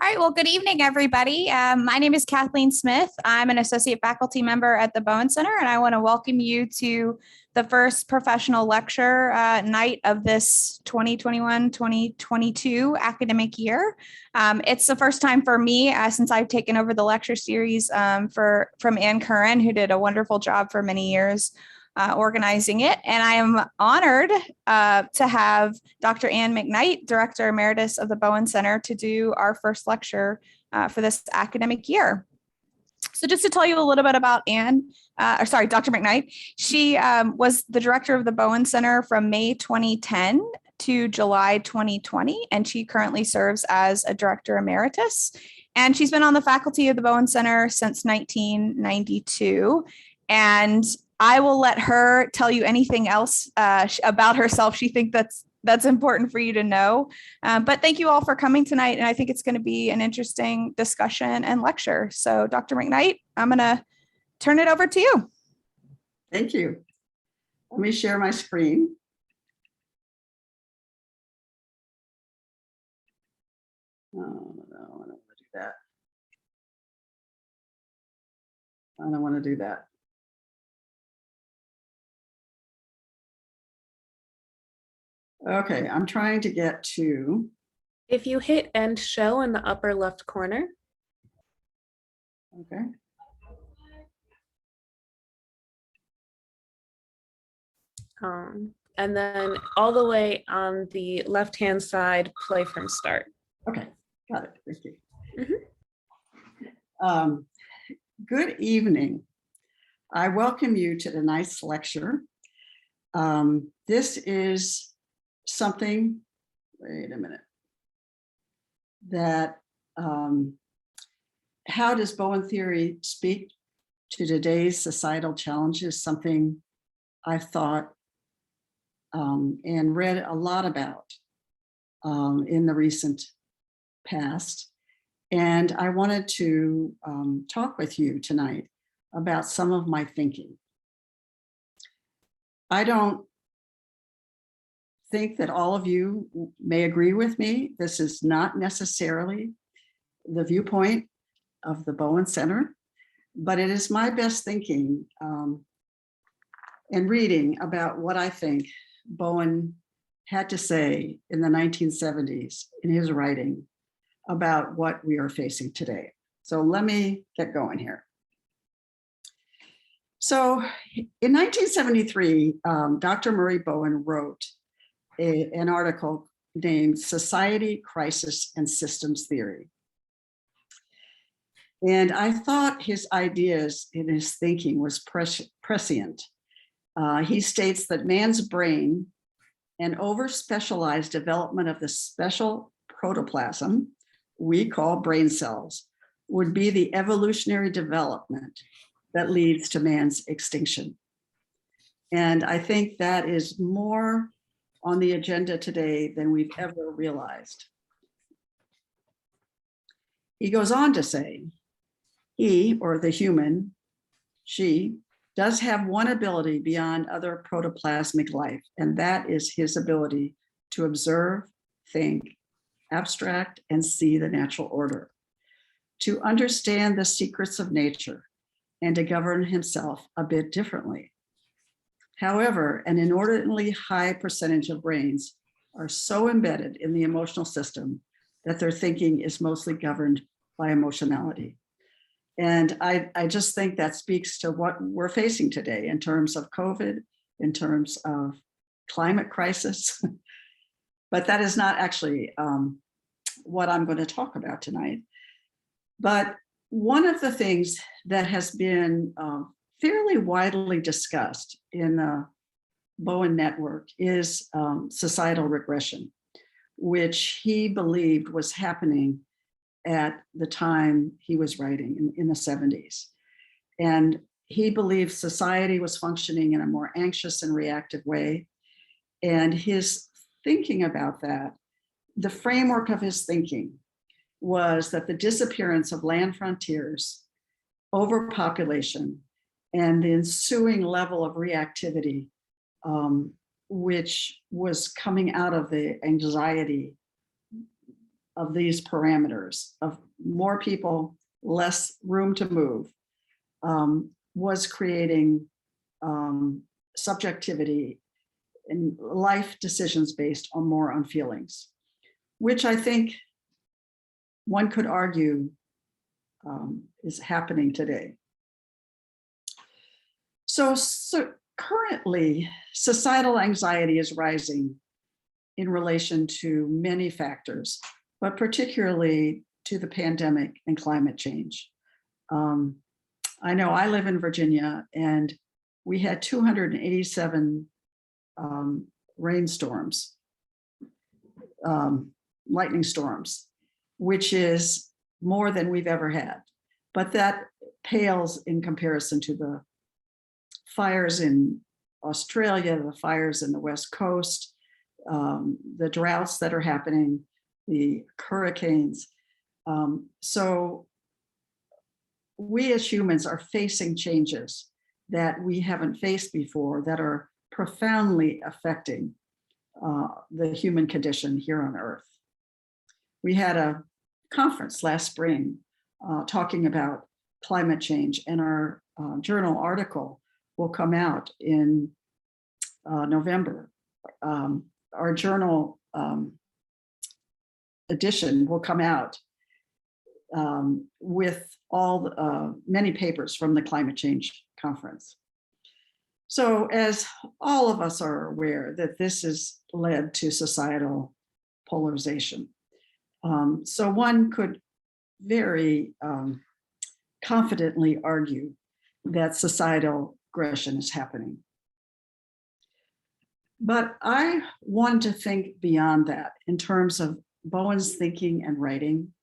All right, well, good evening, everybody. My name is Kathleen Smith. I'm an associate faculty member at the Bowen Center, and I want to welcome you to the first professional lecture night of this 2021-2022 academic year. It's the first time for me since I've taken over the lecture series from Ann Curran, who did a wonderful job for many years organizing it. And I am honored to have Dr. Ann McKnight, Director Emeritus of the Bowen Center, to do our first lecture for this academic year. So just to tell you a little bit about Dr. McKnight, she was the director of the Bowen Center from May 2010 to July 2020, and she currently serves as a Director Emeritus. And she's been on the faculty of the Bowen Center since 1992. And I will let her tell you anything else about herself she thinks that's important for you to know. But thank you all for coming tonight. And I think it's going to be an interesting discussion and lecture. So Dr. McKnight, I'm going to turn it over to you. Thank you. Let me share my screen. Oh, no, I don't want to do that. I don't want to do that. Okay, I'm trying to get to. If you hit end show in the upper left corner. Okay. And then all the way on the left-hand side, play from start. Okay, got it. Thank you. Mm-hmm. Good evening. I welcome you to tonight's lecture. This is something, wait a minute, that how does Bowen theory speak to today's societal challenges? Something I've thought and read a lot about in the recent past. And I wanted to talk with you tonight about some of my thinking. I don't think that all of you may agree with me. This is not necessarily the viewpoint of the Bowen Center, but it is my best thinking and reading about what I think Bowen had to say in the 1970s in his writing about what we are facing today. So let me get going here. So in 1973, Dr. Murray Bowen wrote an article named Society, Crisis, and Systems Theory. And I thought his ideas and his thinking was prescient. He states that man's brain and over-specialized development of the special protoplasm we call brain cells would be the evolutionary development that leads to man's extinction. And I think that is more on the agenda today than we've ever realized. He goes on to say, he, or the human, she, does have one ability beyond other protoplasmic life, and that is his ability to observe, think, abstract, and see the natural order, to understand the secrets of nature, and to govern himself a bit differently. However, an inordinately high percentage of brains are so embedded in the emotional system that their thinking is mostly governed by emotionality. And I just think that speaks to what we're facing today in terms of COVID, in terms of climate crisis. But that is not actually what I'm going to talk about tonight. But one of the things that has been fairly widely discussed in the Bowen network is societal regression, which he believed was happening at the time he was writing in the 70s. And he believed society was functioning in a more anxious and reactive way. And his thinking about that, the framework of his thinking was that the disappearance of land frontiers, overpopulation, and the ensuing level of reactivity, which was coming out of the anxiety of these parameters of more people, less room to move, was creating subjectivity and life decisions based more on feelings, which I think one could argue is happening today. So currently, societal anxiety is rising in relation to many factors, but particularly to the pandemic and climate change. I know I live in Virginia, and we had 287 rainstorms, lightning storms, which is more than we've ever had. But that pales in comparison to the fires in Australia, the fires in the West Coast, the droughts that are happening, the hurricanes. So we as humans are facing changes that we haven't faced before that are profoundly affecting the human condition here on Earth. We had a conference last spring talking about climate change, and our journal article will come out in November. Our journal edition will come out with all many papers from the climate change conference. So as all of us are aware that this has led to societal polarization. So one could very confidently argue that societal aggression is happening. But I want to think beyond that in terms of Bowen's thinking and writing,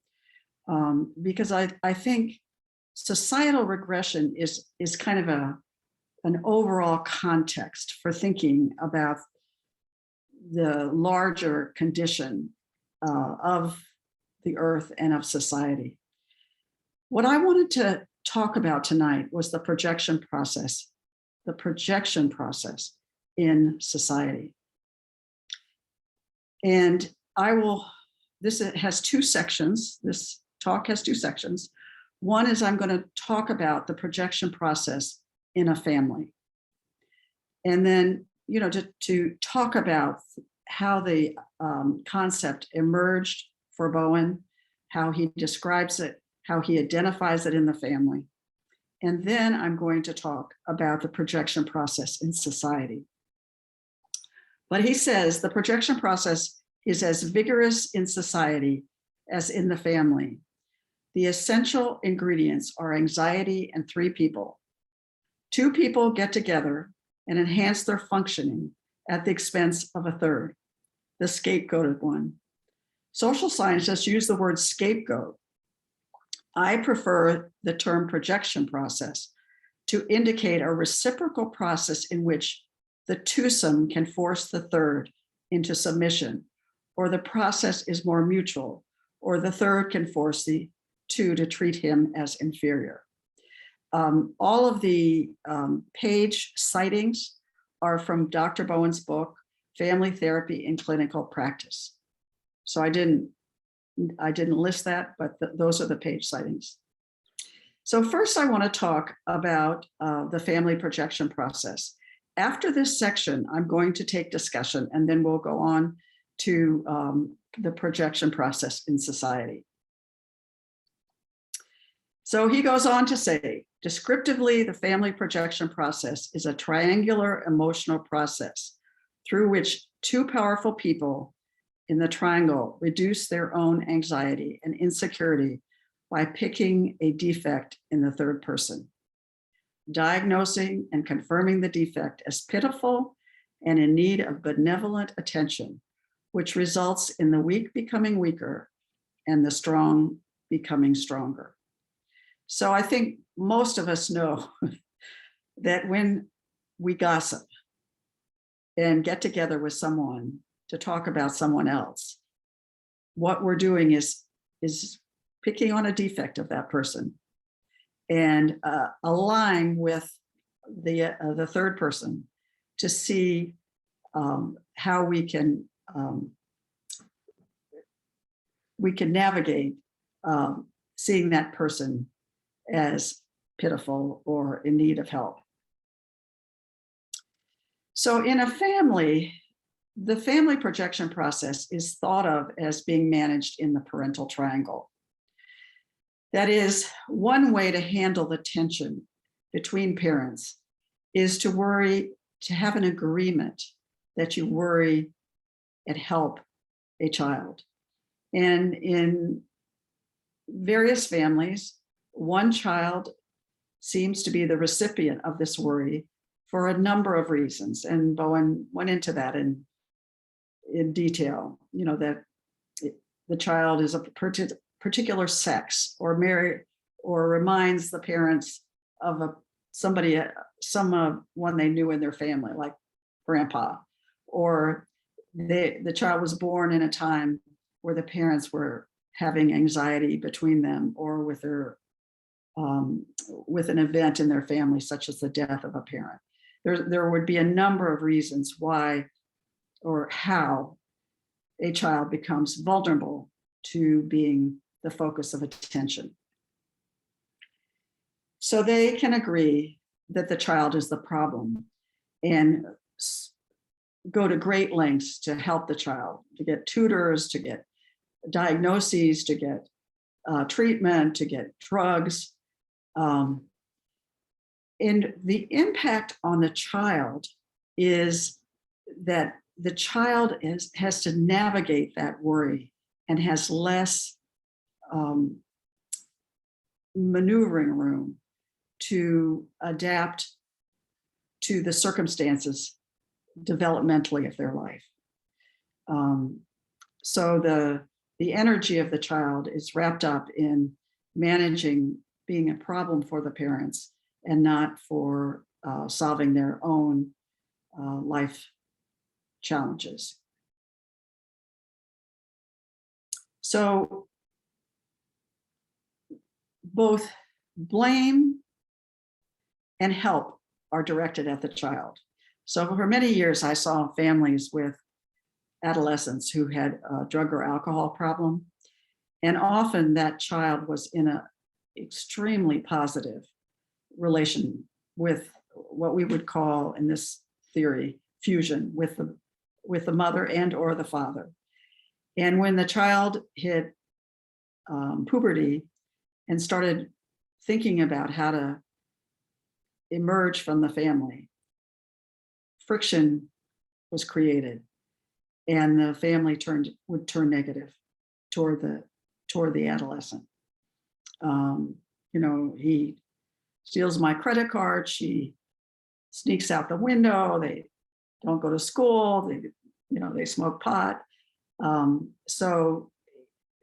because I think societal regression is kind of an overall context for thinking about the larger condition of the Earth and of society. What I wanted to talk about tonight was the projection process in society. And this has two sections. This talk has two sections. One is I'm going to talk about the projection process in a family. And then, to talk about how the concept emerged for Bowen, how he describes it, how he identifies it in the family. And then I'm going to talk about the projection process in society. But he says the projection process is as vigorous in society as in the family. The essential ingredients are anxiety and three people. Two people get together and enhance their functioning at the expense of a third, the scapegoated one. Social scientists use the word scapegoat. I prefer the term projection process to indicate a reciprocal process in which the twosome can force the third into submission, or the process is more mutual, or the third can force the two to treat him as inferior. All of the page citings are from Dr. Bowen's book, Family Therapy in Clinical Practice. So I didn't list that, but those are the page citings. So first I want to talk about the family projection process. After this section, I'm going to take discussion, and then we'll go on to the projection process in society. So he goes on to say, descriptively, the family projection process is a triangular emotional process through which two powerful people in the triangle reduce their own anxiety and insecurity by picking a defect in the third person, diagnosing and confirming the defect as pitiful and in need of benevolent attention, which results in the weak becoming weaker and the strong becoming stronger. So I think most of us know that when we gossip and get together with someone to talk about someone else, what we're doing is picking on a defect of that person and align with the third person to see how we can we can navigate seeing that person as pitiful or in need of help. So in a family, the family projection process is thought of as being managed in the parental triangle. That is, one way to handle the tension between parents is to worry, to have an agreement that you worry and help a child. And in various families, one child seems to be the recipient of this worry for a number of reasons. And Bowen went into that in detail, you know, that the child is a particular sex or married or reminds the parents of someone they knew in their family, like grandpa, or the child was born in a time where the parents were having anxiety between them, or with an event in their family, such as the death of a parent. There would be a number of reasons why or how a child becomes vulnerable to being the focus of attention. So they can agree that the child is the problem and go to great lengths to help the child, to get tutors, to get diagnoses, to get treatment, to get drugs. And the impact on the child is that the child has to navigate that worry and has less maneuvering room to adapt to the circumstances developmentally of their life. So the energy of the child is wrapped up in managing being a problem for the parents and not for solving their own life challenges. So both blame and help are directed at the child. So for many years, I saw families with adolescents who had a drug or alcohol problem. And often that child was in an extremely positive relation with what we would call, in this theory, fusion with the mother and or the father. And when the child hit puberty and started thinking about how to emerge from the family, friction was created, and the family would turn negative toward the adolescent. He steals my credit card. She sneaks out the window. They don't go to school. They smoke pot. So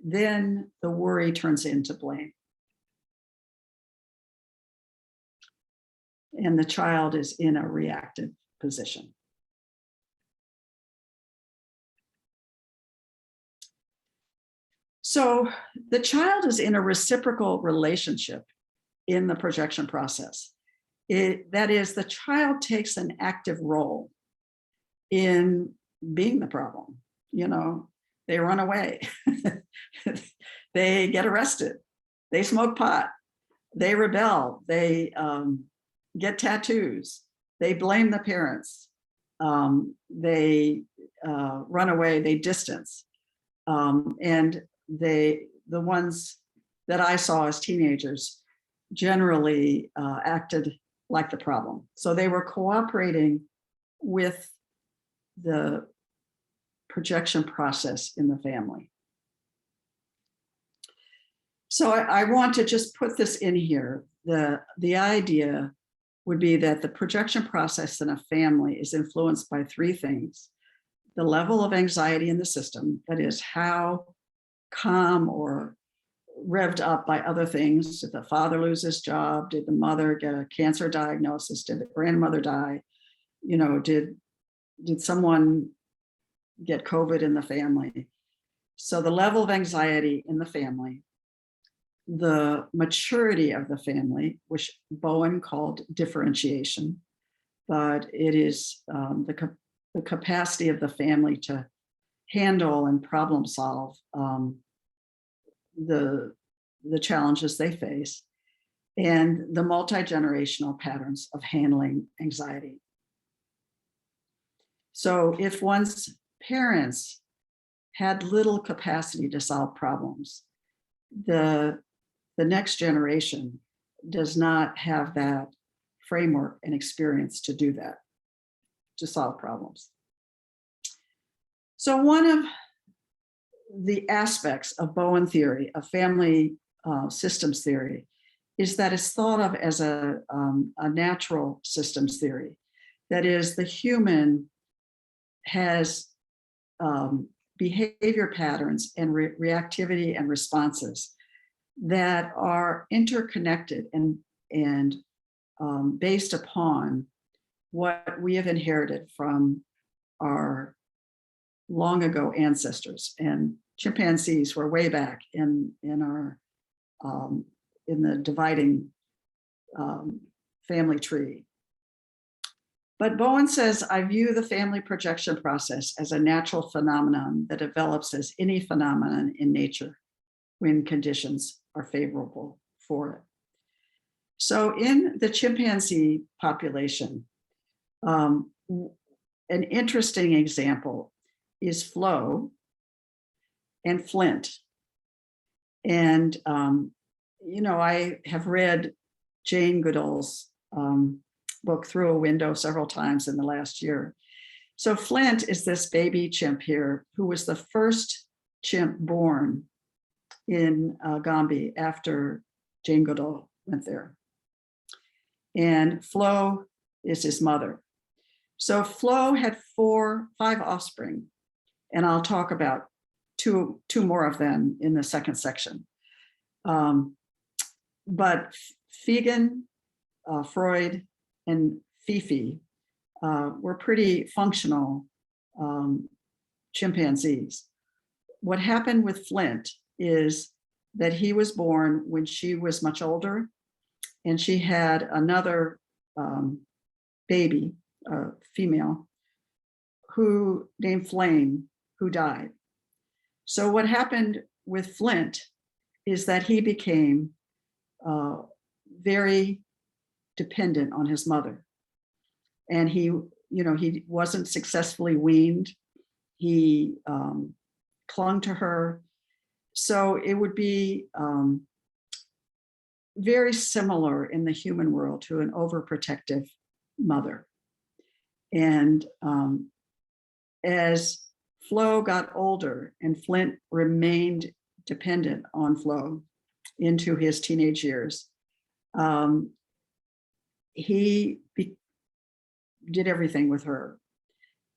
then the worry turns into blame. And the child is in a reactive position. So the child is in a reciprocal relationship in the projection process. That is, the child takes an active role in being the problem. They run away, they get arrested, they smoke pot, they rebel, they get tattoos, they blame the parents, they run away, they distance. And the ones that I saw as teenagers generally acted like the problem. So they were cooperating with the projection process in the family. So I want to just put this in here. The idea would be that the projection process in a family is influenced by three things: the level of anxiety in the system, that is, how calm or revved up by other things. Did the father lose his job? Did the mother get a cancer diagnosis? Did the grandmother die? Did someone get COVID in the family? So the level of anxiety in the family, the maturity of the family, which Bowen called differentiation, but it is the capacity of the family to handle and problem solve the challenges they face, and the multi-generational patterns of handling anxiety. So if one's parents had little capacity to solve problems, the next generation does not have that framework and experience to do that, to solve problems. So one of the aspects of Bowen theory, of family systems theory, is that it's thought of as a natural systems theory. That is, the human has behavior patterns and reactivity and responses that are interconnected and based upon what we have inherited from our long ago ancestors. And chimpanzees were way back in our in the dividing family tree. But Bowen says, I view the family projection process as a natural phenomenon that develops as any phenomenon in nature when conditions are favorable for it. So in the chimpanzee population, an interesting example is Flo and Flint. And, you know, I have read Jane Goodall's book Through a Window several times in the last year. So Flint is this baby chimp here who was the first chimp born in Gombe after Jane Goodall went there. And Flo is his mother. So Flo had 5 offspring, and I'll talk about two more of them in the second section. But Fegan, Freud, and Fifi were pretty functional chimpanzees. What happened with Flint is that he was born when she was much older, and she had another baby, female, who named Flame, who died. So what happened with Flint is that he became very dependent on his mother. And he, you know, he wasn't successfully weaned. He clung to her. So it would be very similar in the human world to an overprotective mother. And as Flo got older and Flint remained dependent on Flo into his teenage years, he did everything with her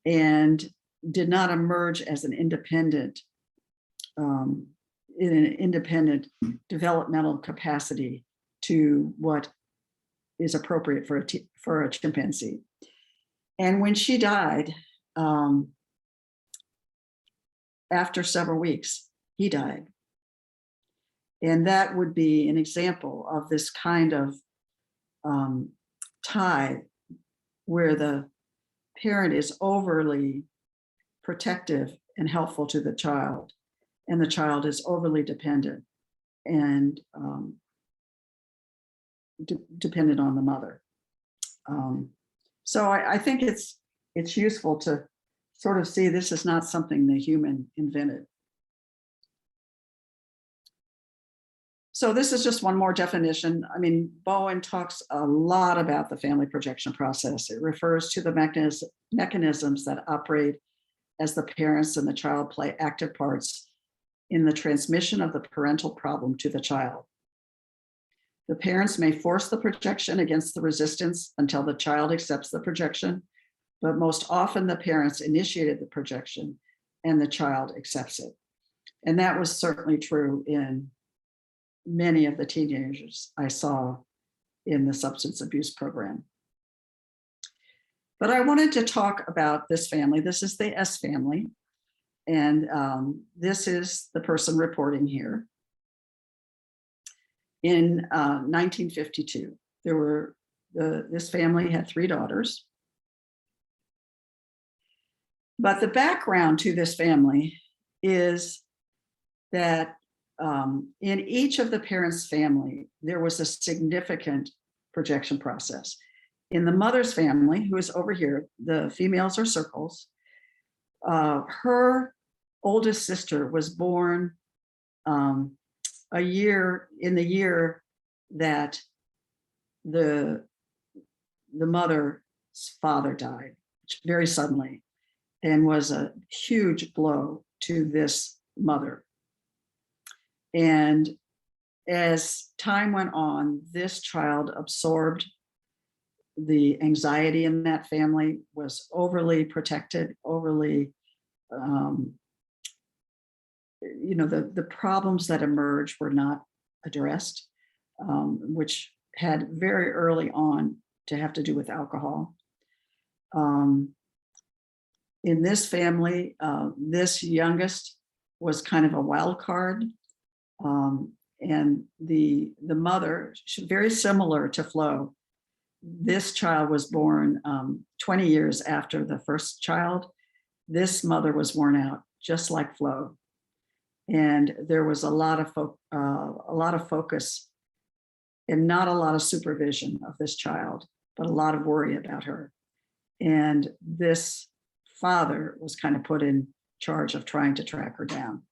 and did not emerge as an independent, in an independent developmental capacity to what is appropriate for a chimpanzee. And when she died, after several weeks, he died. And that would be an example of this kind of tie where the parent is overly protective and helpful to the child, and the child is overly dependent and dependent on the mother. So I think it's useful to sort of see this is not something the human invented. So this is just one more definition. I mean, Bowen talks a lot about the family projection process. It refers to the mechanisms that operate as the parents and the child play active parts in the transmission of the parental problem to the child. The parents may force the projection against the resistance until the child accepts the projection, but most often the parents initiated the projection and the child accepts it. And that was certainly true in many of the teenagers I saw in the substance abuse program. But I wanted to talk about this family. This is the S family. And this is the person reporting here. In 1952, this family had 3 daughters. But the background to this family is that in each of the parents' family, there was a significant projection process. In the mother's family, who is over here, the females are circles. Her oldest sister was born in the year that the mother's father died very suddenly, and was a huge blow to this mother. And as time went on, this child absorbed the anxiety in that family, was overly protected, overly, the problems that emerged were not addressed, which had very early on to have to do with alcohol. In this family, this youngest was kind of a wild card. And the mother, very similar to Flo, this child was born 20 years after the first child. This mother was worn out, just like Flo. And there was a lot of focus and not a lot of supervision of this child, but a lot of worry about her. And this father was kind of put in charge of trying to track her down.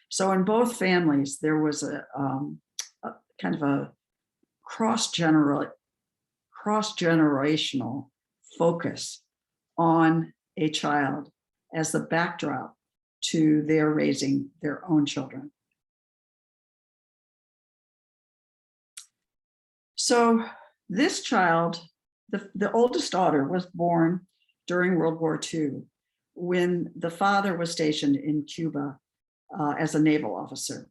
So in both families, there was a kind of a cross-generational focus on a child as the backdrop to their raising their own children. So this child, the oldest daughter, was born during World War II, when the father was stationed in Cuba as a naval officer.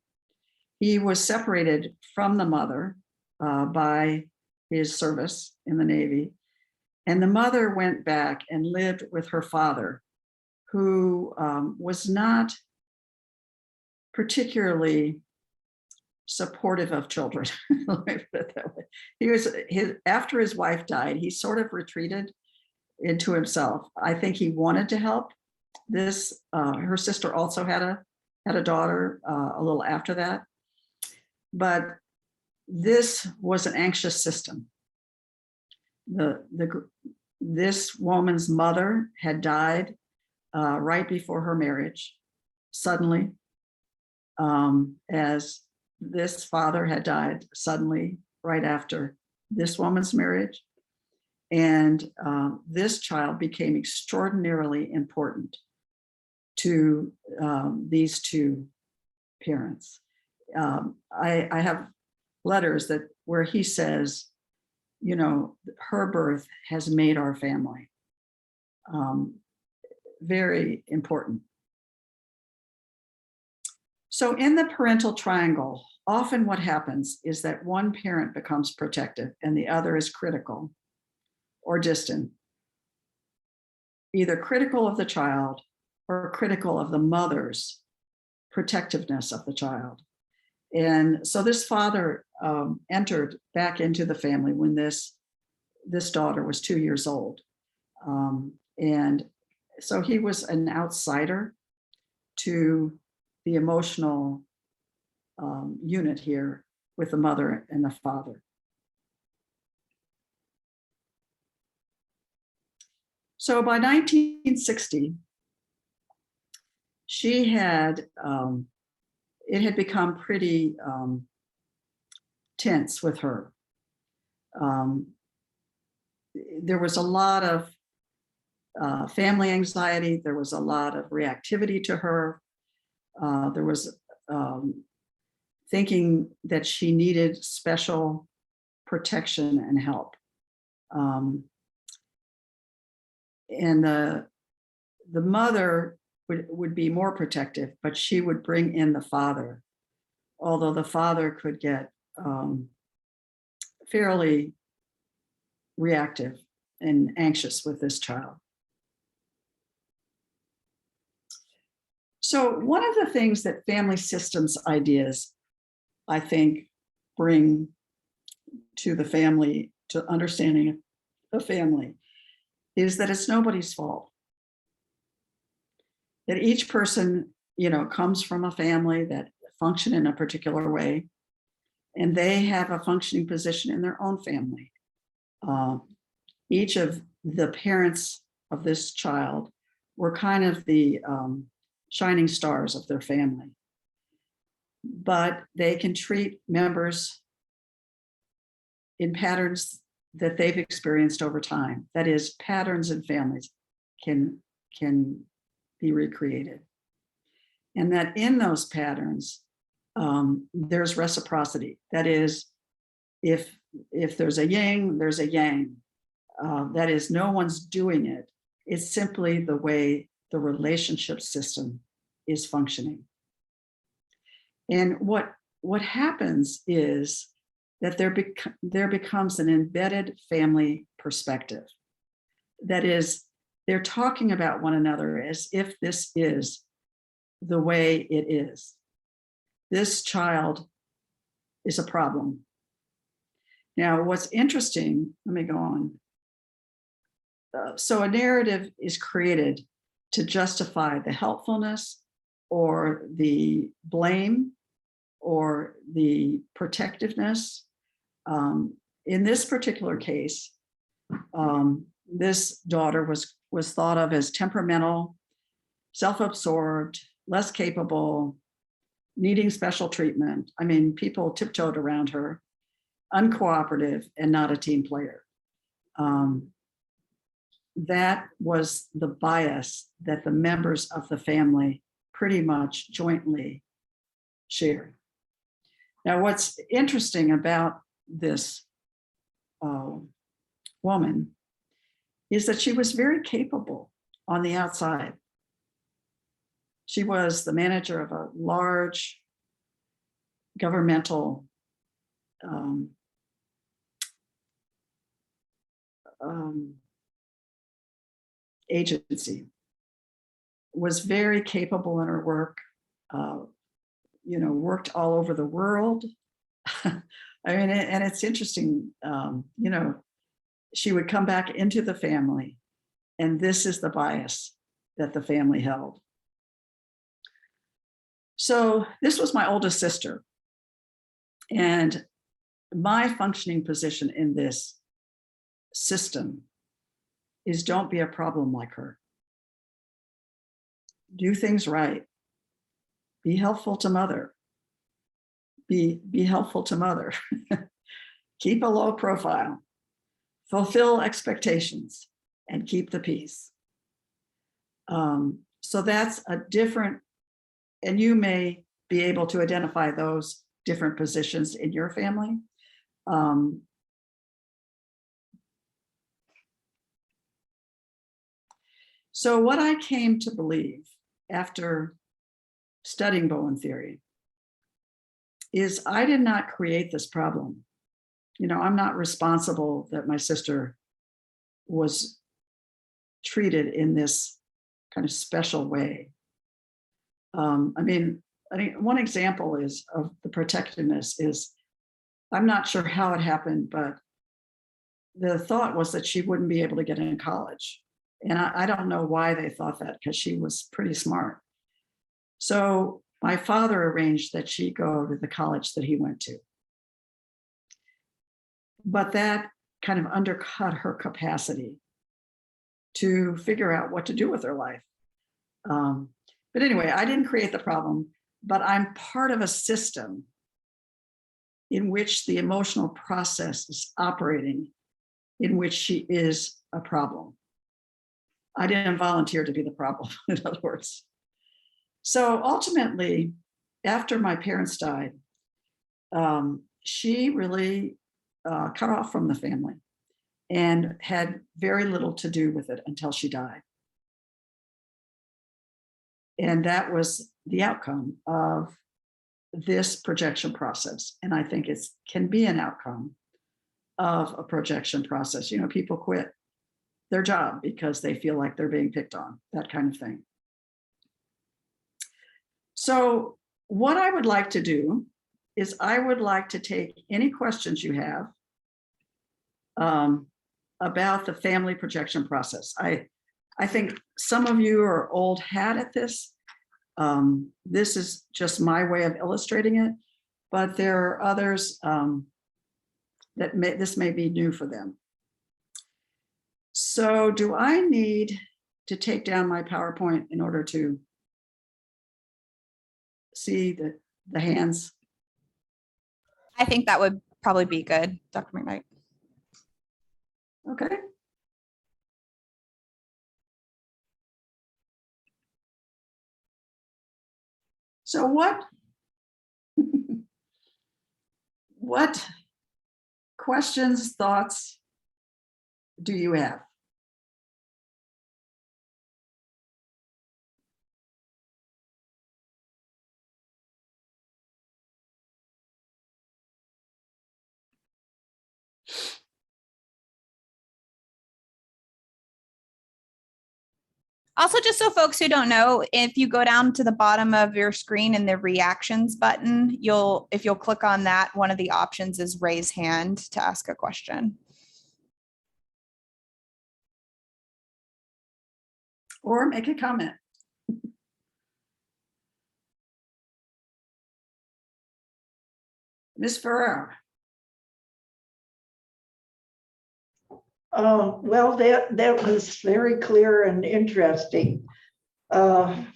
He was separated from the mother by his service in the Navy, and the mother went back and lived with her father, who was not particularly supportive of children. Let me put it that way. After his wife died, he sort of retreated into himself. I think he wanted to help. Her sister also had a daughter a little after that, but this was an anxious system. This woman's mother had died right before her marriage, suddenly, as this father had died suddenly right after this woman's marriage. And this child became extraordinarily important to these two parents. I have letters where he says, her birth has made our family. Very important. So in the parental triangle, often what happens is that one parent becomes protective and the other is critical or distant, either critical of the child or critical of the mother's protectiveness of the child. And so this father entered back into the family when this daughter was 2 years old. And so he was an outsider to the emotional unit here with the mother and the father. So by 1960, she had, it had become pretty tense with her. There was a lot of family anxiety. There was a lot of reactivity to her. There was thinking that she needed special protection and help. And the mother would be more protective, but she would bring in the father, although the father could get fairly reactive and anxious with this child. So one of the things that family systems ideas, I think, bring to the family, to understanding a family, is that it's nobody's fault. That each person, comes from a family, that function in a particular way, and they have a functioning position in their own family. Each of the parents of this child were kind of the shining stars of their family. But they can treat members in patterns that they've experienced over time. That is, patterns in families can be recreated. And that in those patterns, there's reciprocity. That is, if there's a yin, there's a yang. That is, no one's doing it. It's simply the way the relationship system is functioning. And what happens is that there becomes an embedded family perspective. That is, they're talking about one another as if this is the way it is. This child is a problem. Now, what's interesting, let me go on. So a narrative is created to justify the helpfulness or the blame or the protectiveness. In this particular case, this daughter was thought of as temperamental, self-absorbed, less capable, needing special treatment. I mean, people tiptoed around her, uncooperative, and not a team player. That was the bias that the members of the family pretty much jointly shared. Now, what's interesting about this woman is that she was very capable on the outside. She was the manager of a large governmental agency, was very capable in her work, worked all over the world. I mean, and it's interesting, she would come back into the family, and this is the bias that the family held. So this was my oldest sister, and my functioning position in this system is don't be a problem like her. Do things right. Be helpful to mother. Be helpful to mother. Keep a low profile. Fulfill expectations and keep the peace. So that's a different, and you may be able to identify those different positions in your family. So what I came to believe after studying Bowen theory is I did not create this problem. I'm not responsible that my sister was treated in this kind of special way. I think one example is of the protectiveness is, I'm not sure how it happened, but the thought was that she wouldn't be able to get into college. And I don't know why they thought that, because she was pretty smart. So my father arranged that she go to the college that he went to. But that kind of undercut her capacity to figure out what to do with her life. But anyway, I didn't create the problem, but I'm part of a system in which the emotional process is operating, in which she is a problem. I didn't volunteer to be the problem, in other words. So ultimately, after my parents died, she really cut off from the family and had very little to do with it until she died. And that was the outcome of this projection process. And I think it can be an outcome of a projection process. People quit their job because they feel like they're being picked on, that kind of thing. So what I would like to do is I would like to take any questions you have about the family projection process. I think some of you are old hat at this. This is just my way of illustrating it, but there are others this may be new for them. So do I need to take down my PowerPoint in order to see the hands? I think that would probably be good, Dr. McKnight. Okay. So what questions, thoughts do you have? Also, just so folks who don't know, if you go down to the bottom of your screen in the reactions button, if you'll click on that, one of the options is raise hand to ask a question. Or make a comment. Ms. Ferrer. Well, that was very clear and interesting. I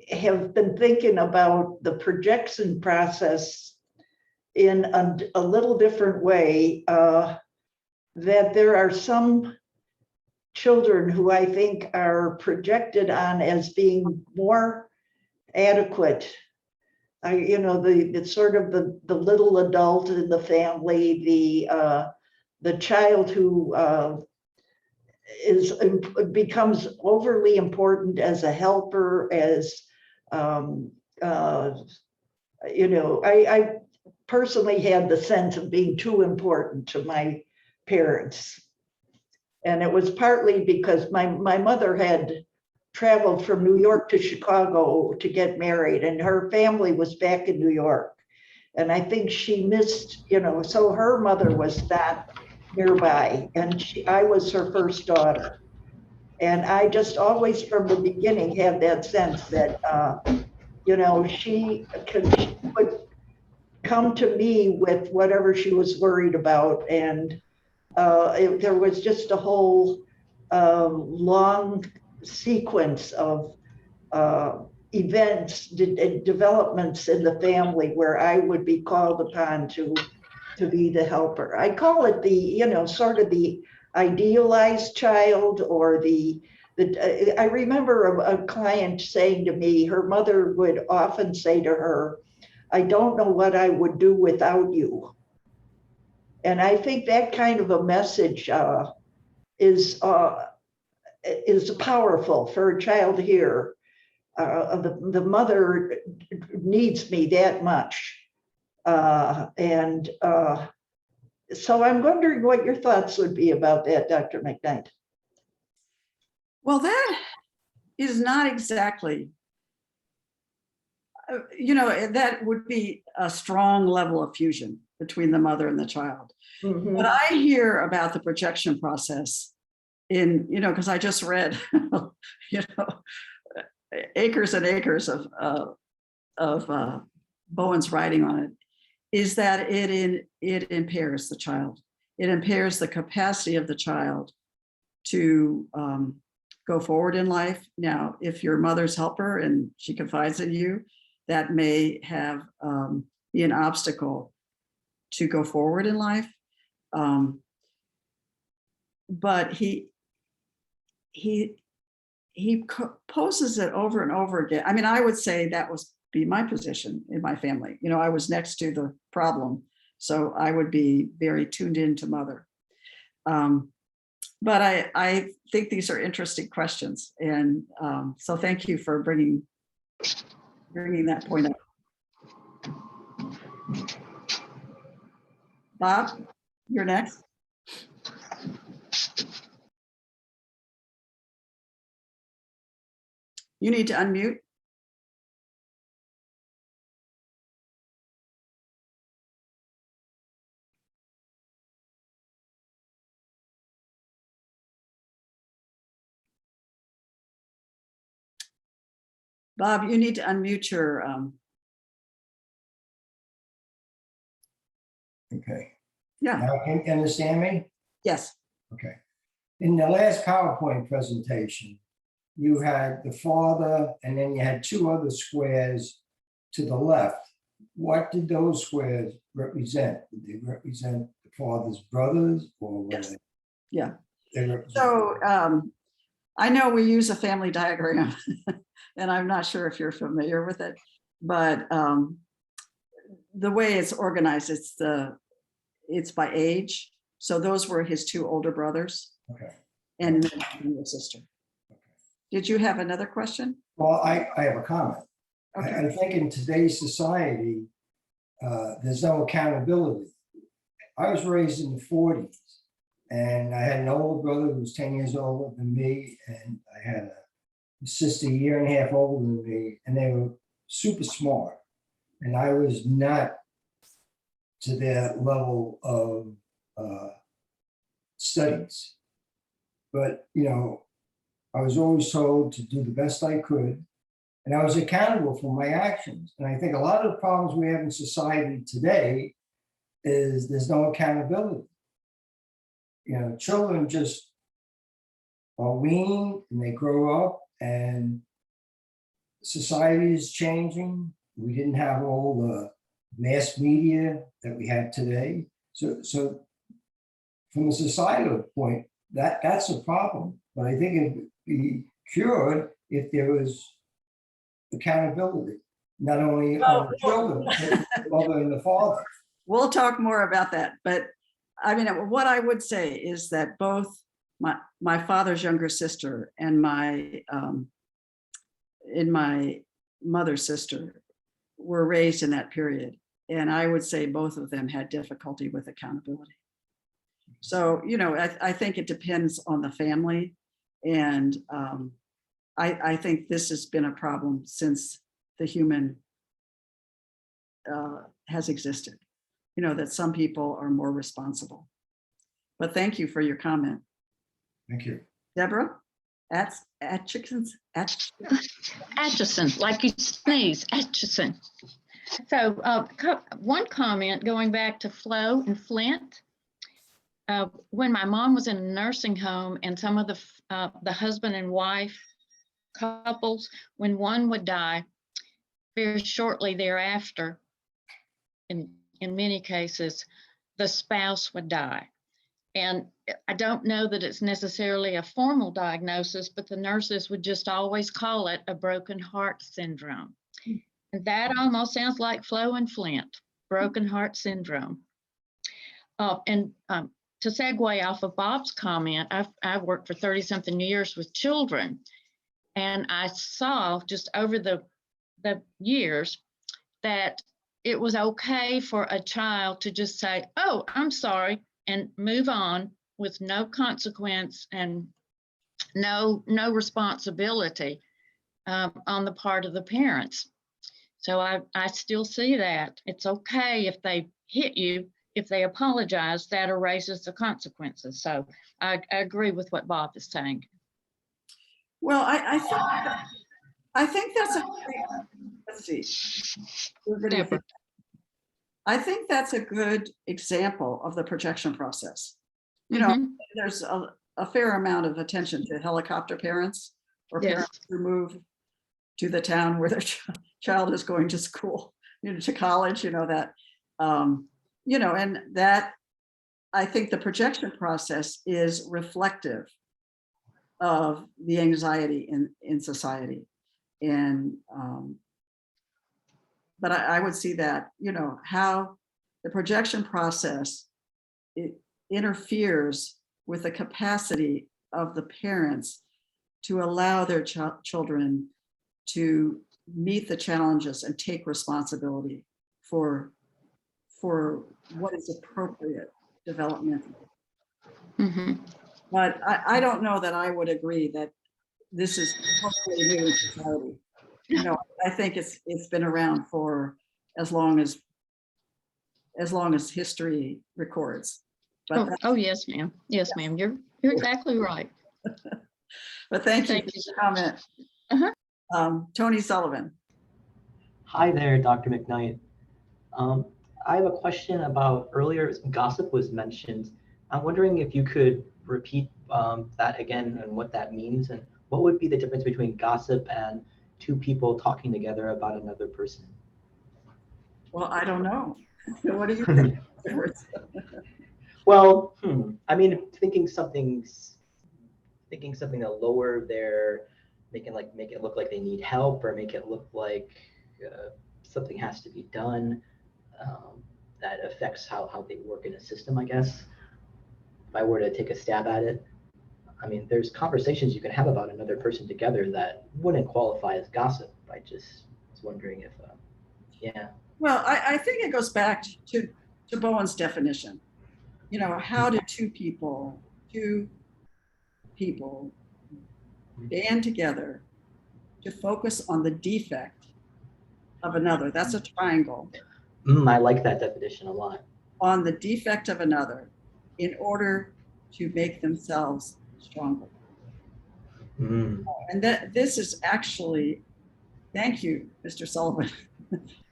have been thinking about the projection process in a little different way, that there are some children who I think are projected on as being more adequate. It's sort of the little adult in the family, the child who becomes overly important as a helper, I personally had the sense of being too important to my parents. And it was partly because my mother had traveled from New York to Chicago to get married, and her family was back in New York. And I think she missed, so her mother was not nearby, and I was her first daughter. And I just always from the beginning had that sense that, she would come to me with whatever she was worried about. And there was just a whole long sequence of events, developments in the family where I would be called upon to be the helper. I call it the, sort of the idealized child, or I remember a client saying to me, her mother would often say to her, "I don't know what I would do without you." And I think that kind of a message is powerful for a child to hear. The mother needs me that much. So I'm wondering what your thoughts would be about that, Dr. McKnight. Well, that is not exactly, that would be a strong level of fusion between the mother and the child. Mm-hmm. But I hear about the projection process because I just read, acres and acres of Bowen's writing on it, is that it impairs the child. It impairs the capacity of the child to go forward in life. Now, if your mother's helper and she confides in you, that may be an obstacle to go forward in life. But he poses it over and over again. I mean, I would say that be my position in my family. I was next to the problem, so I would be very tuned into mother. But I think these are interesting questions, and so thank you for bringing that point up. Bob, you're next. You need to unmute. Bob, you need to unmute your, Okay. yeah, Now, can you understand me? yes. Okay. In the last PowerPoint presentation, you had the father and then you had two other squares to the left. What did those squares represent? Did they represent the father's brothers or were Yes. they? Yeah. They represent- So I know we use a family diagram, and I'm not sure if you're familiar with it, but the way it's organized, it's by age. So those were his two older brothers Okay. and then your sister. Okay. Did you have another question? Well, I have a comment. Okay. I think in today's society, there's no accountability. I was raised in the 40s and I had an older brother who was 10 years older than me, and I had a sister a year and a half older than me, and they were super smart. And I was not to their level of studies. But, you know, I was always told to do the best I could, and I was accountable for my actions. And I think a lot of the problems we have in society today is there's no accountability. You know, children just are weaned and they grow up, and society is changing. We didn't have all the mass media that we have today. So from a societal point, that's a problem. But I think it would be cured if there was accountability, not only on the children, but the mother and the father. We'll talk more about that. But I mean, what I would say is that both my father's younger sister and my mother's sister were raised in that period. And I would say both of them had difficulty with accountability. So, you know, I think it depends on the family. And I think this has been a problem since the human has existed, you know, that some people are more responsible. But thank you for your comment. Thank you. Deborah, Atchison, Atchison, like you sneeze, Atchison. So one comment going back to Flo and Flint. When my mom was in a nursing home and some of the husband and wife couples, when one would die, very shortly thereafter, in many cases, the spouse would die. And I don't know that it's necessarily a formal diagnosis, but the nurses would just always call it a broken heart syndrome. And that almost sounds like Flo and Flint, broken heart syndrome. To segue off of Bob's comment, I've worked for 30-something years with children, and I saw just over the years that it was okay for a child to just say, "Oh, I'm sorry," and move on with no consequence and no responsibility on the part of the parents. So I still see that. It's okay if they hit you, if they apologize, that erases the consequences. So I agree with what Bob is saying. well, I think that's a, let's see. Deborah. I think that's a good example of the projection process. You know, Mhm. there's a fair amount of attention to helicopter parents or Yes. parents who move to the town where their child is going to school, you know, to college, you know, that, you know, and that I think the projection process is reflective of the anxiety in society. And, but I would see that, you know, how the projection process, it interferes with the capacity of the parents to allow their children to meet the challenges and take responsibility for what is appropriate developmentally. Mhm. But I don't know that I would agree that this is totally new in society. You know, I think it's been around for as long as history records. But Oh, yes, ma'am. Yes, ma'am. You're exactly right. but thank you Thank for you. the comment. Uh-huh. Tony Sullivan. Hi there, Dr. McKnight. I have a question about earlier gossip was mentioned. I'm wondering if you could repeat that again and what that means, and what would be the difference between gossip and two people talking together about another person? Well, I don't know. What do you think? Well, I mean, thinking something to lower their, make it look like they need help, or make it look like something has to be done that affects how they work in a system, I guess. If I were to take a stab at it, I mean, there's conversations you can have about another person together that wouldn't qualify as gossip. I just was wondering if, yeah. Well, I think it goes back to Bowen's definition. You know, how do two people band together to focus on the defect of another? That's a triangle. I like that definition a lot. On the defect of another in order to make themselves stronger. And that this is actually, thank you, Mr. Sullivan.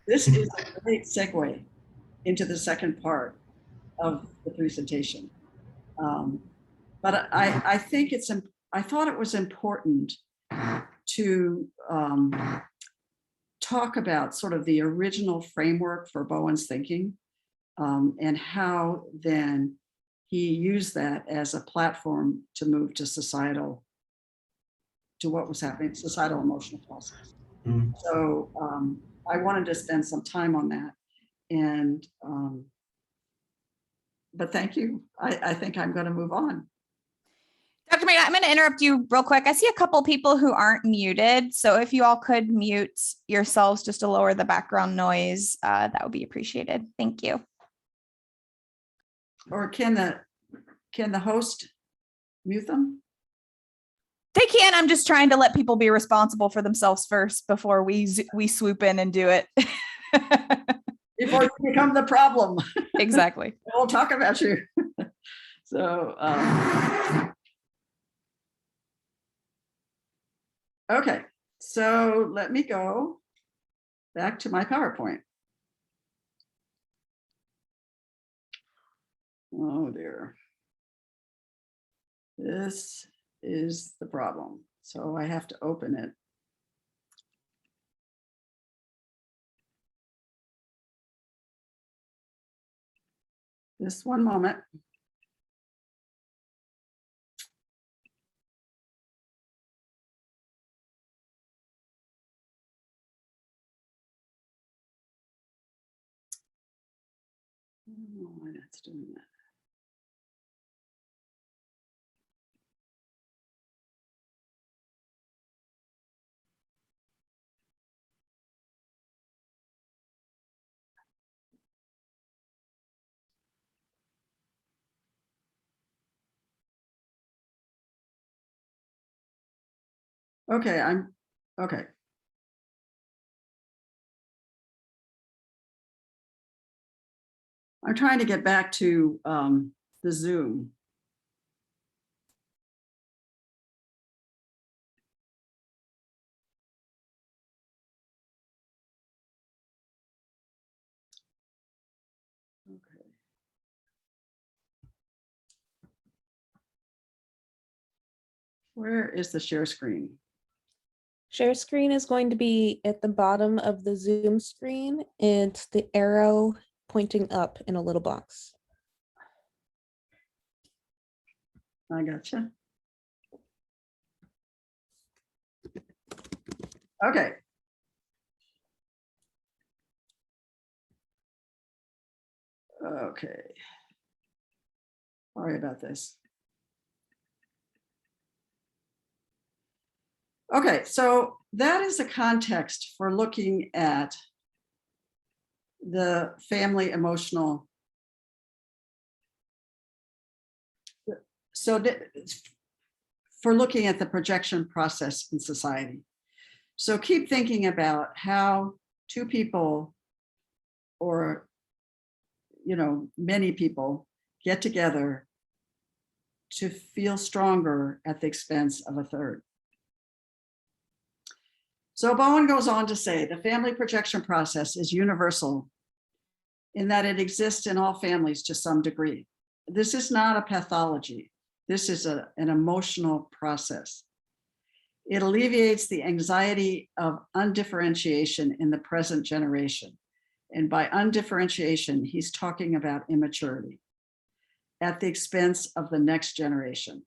This is a great segue into the second part of the presentation. But I think I thought it was important to talk about sort of the original framework for Bowen's thinking, and how then he used that as a platform to move to what was happening, societal emotional process. So I wanted to spend some time on that. And but thank you. I think I'm going to move on. Dr. McKnight, I'm going to interrupt you real quick. I see a couple people who aren't muted. So if you all could mute yourselves just to lower the background noise, that would be appreciated. Thank you. Or can the host mute them? They can. I'm just trying to let people be responsible for themselves first before we swoop in and do it. Before you become the problem. Exactly. We'll talk about you. So, okay. So let me go back to my PowerPoint. Oh dear. This is the problem. So I have to open it. Just one moment. I don't know why that's doing that. Okay, okay. I'm trying to get back to the Zoom. Okay. Where is the share screen? Share screen is going to be at the bottom of the Zoom screen. It's the arrow pointing up in a little box. I gotcha. Okay. Okay. Sorry about this. Okay, so that is the context for looking at the family emotional. So for looking at the projection process in society. So keep thinking about how two people, or many people, get together to feel stronger at the expense of a third. So Bowen goes on to say the family projection process is universal in that it exists in all families to some degree. This is not a pathology. This is an emotional process. It alleviates the anxiety of undifferentiation in the present generation. And by undifferentiation, he's talking about immaturity at the expense of the next generation.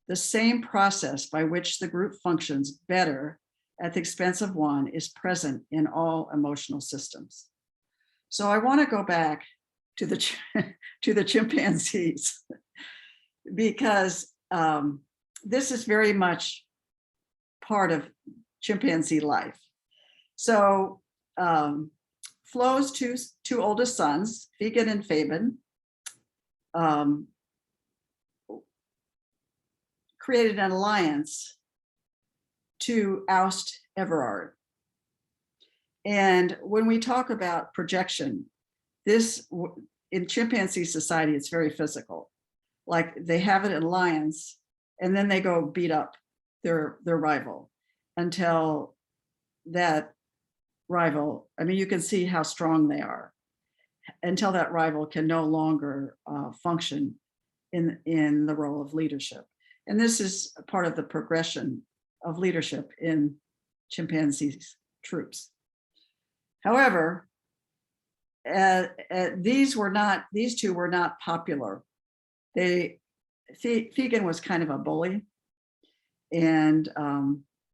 The same process by which the group functions better at the expense of one is present in all emotional systems. So I want to go back to the chimpanzees because this is very much part of chimpanzee life. So Flo's two oldest sons, Figen and Fabian, created an alliance to oust Everard. And when we talk about projection, this in chimpanzee society, it's very physical. Like they have an alliance and then they go beat up their rival until that rival, I mean, you can see how strong they are, until that rival can no longer function in the role of leadership. And this is part of the progression of leadership in chimpanzees troops. However, these two were not popular. Figen was kind of a bully, and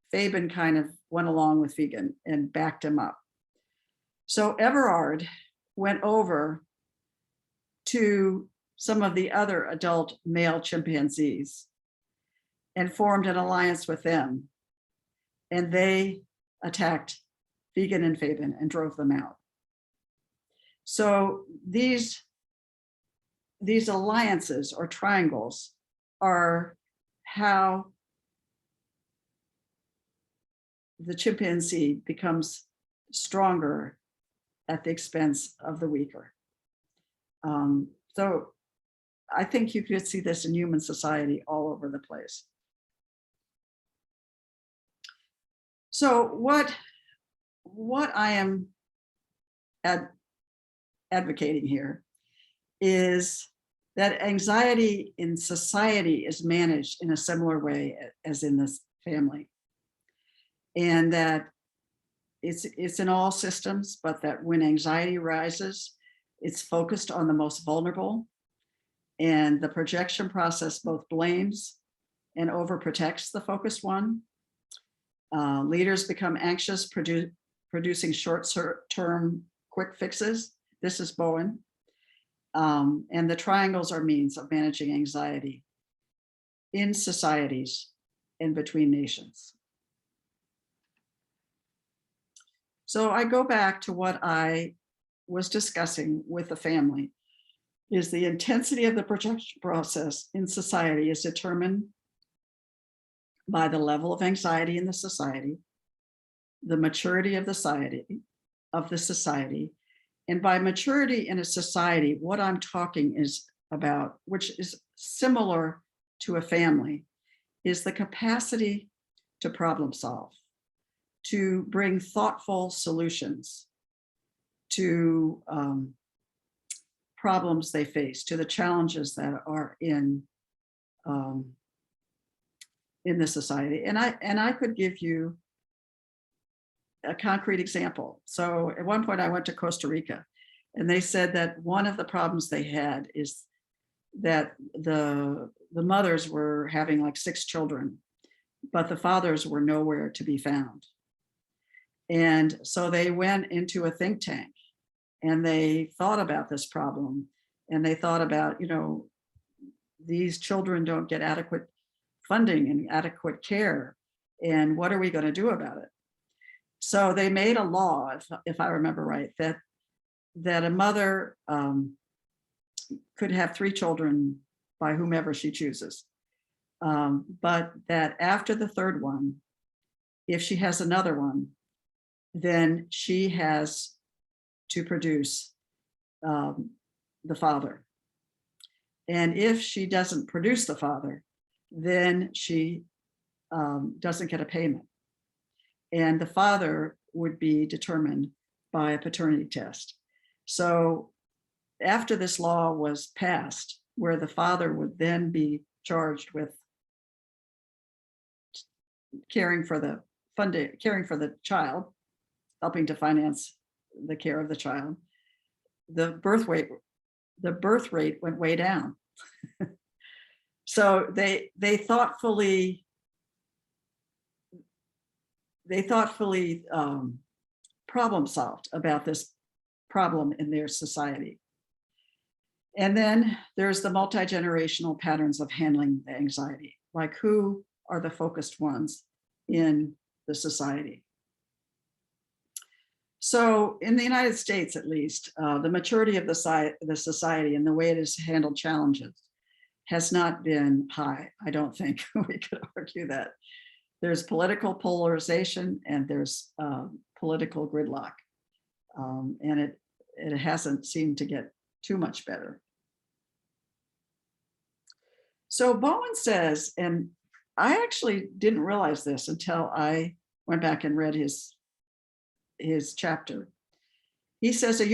Fabian kind of went along with Figen and backed him up. So Everard went over to some of the other adult male chimpanzees and formed an alliance with them. And they attacked Figen and Fabian and drove them out. So these alliances or triangles are how the chimpanzee becomes stronger at the expense of the weaker. So I think you could see this in human society all over the place. So what I am advocating here is that anxiety in society is managed in a similar way as in this family. And that it's in all systems, but that when anxiety rises, it's focused on the most vulnerable. And the projection process both blames and overprotects the focused one. Leaders become anxious, producing short-term quick fixes. This is Bowen. And the triangles are means of managing anxiety in societies and between nations. So I go back to what I was discussing with the family, is the intensity of the projection process in society is determined by the level of anxiety in the society, the maturity of the society, and by maturity in a society, what I'm talking is about, which is similar to a family, is the capacity to problem solve, to bring thoughtful solutions to problems they face, to the challenges that are in the society. And I could give you a concrete example. So at one point I went to Costa Rica, and they said that one of the problems they had is that the mothers were having like 6 children, but the fathers were nowhere to be found. And so they went into a think tank and they thought about this problem, and they thought about, these children don't get adequate funding and adequate care, and what are we going to do about it? So they made a law, if I remember right, that a mother could have 3 children by whomever she chooses, but that after the 3rd one, if she has another one, then she has to produce the father. And if she doesn't produce the father, then she doesn't get a payment. and the father would be determined by a paternity test. So after this law was passed, where the father would then be charged with caring for the child, helping to finance the care of the child, the birth rate went way down. So they thoughtfully problem solved about this problem in their society. And then there's the multi-generational patterns of handling the anxiety, like who are the focused ones in the society. So in the United States, at least, the maturity of the society and the way it has handled challenges has not been high. I don't think we could argue that. There's political polarization and there's political gridlock. And it hasn't seemed to get too much better. So Bowen says, and I actually didn't realize this until I went back and read his chapter. He says a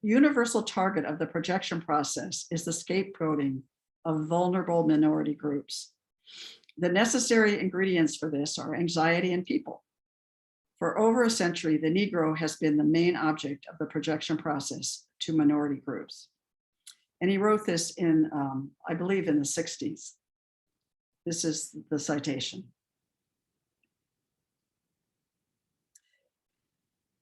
universal target of the projection process is the scapegoating of vulnerable minority groups. The necessary ingredients for this are anxiety and people. For over a century, the Negro has been the main object of the projection process to minority groups. And he wrote this in, I believe, in the 60s. This is the citation.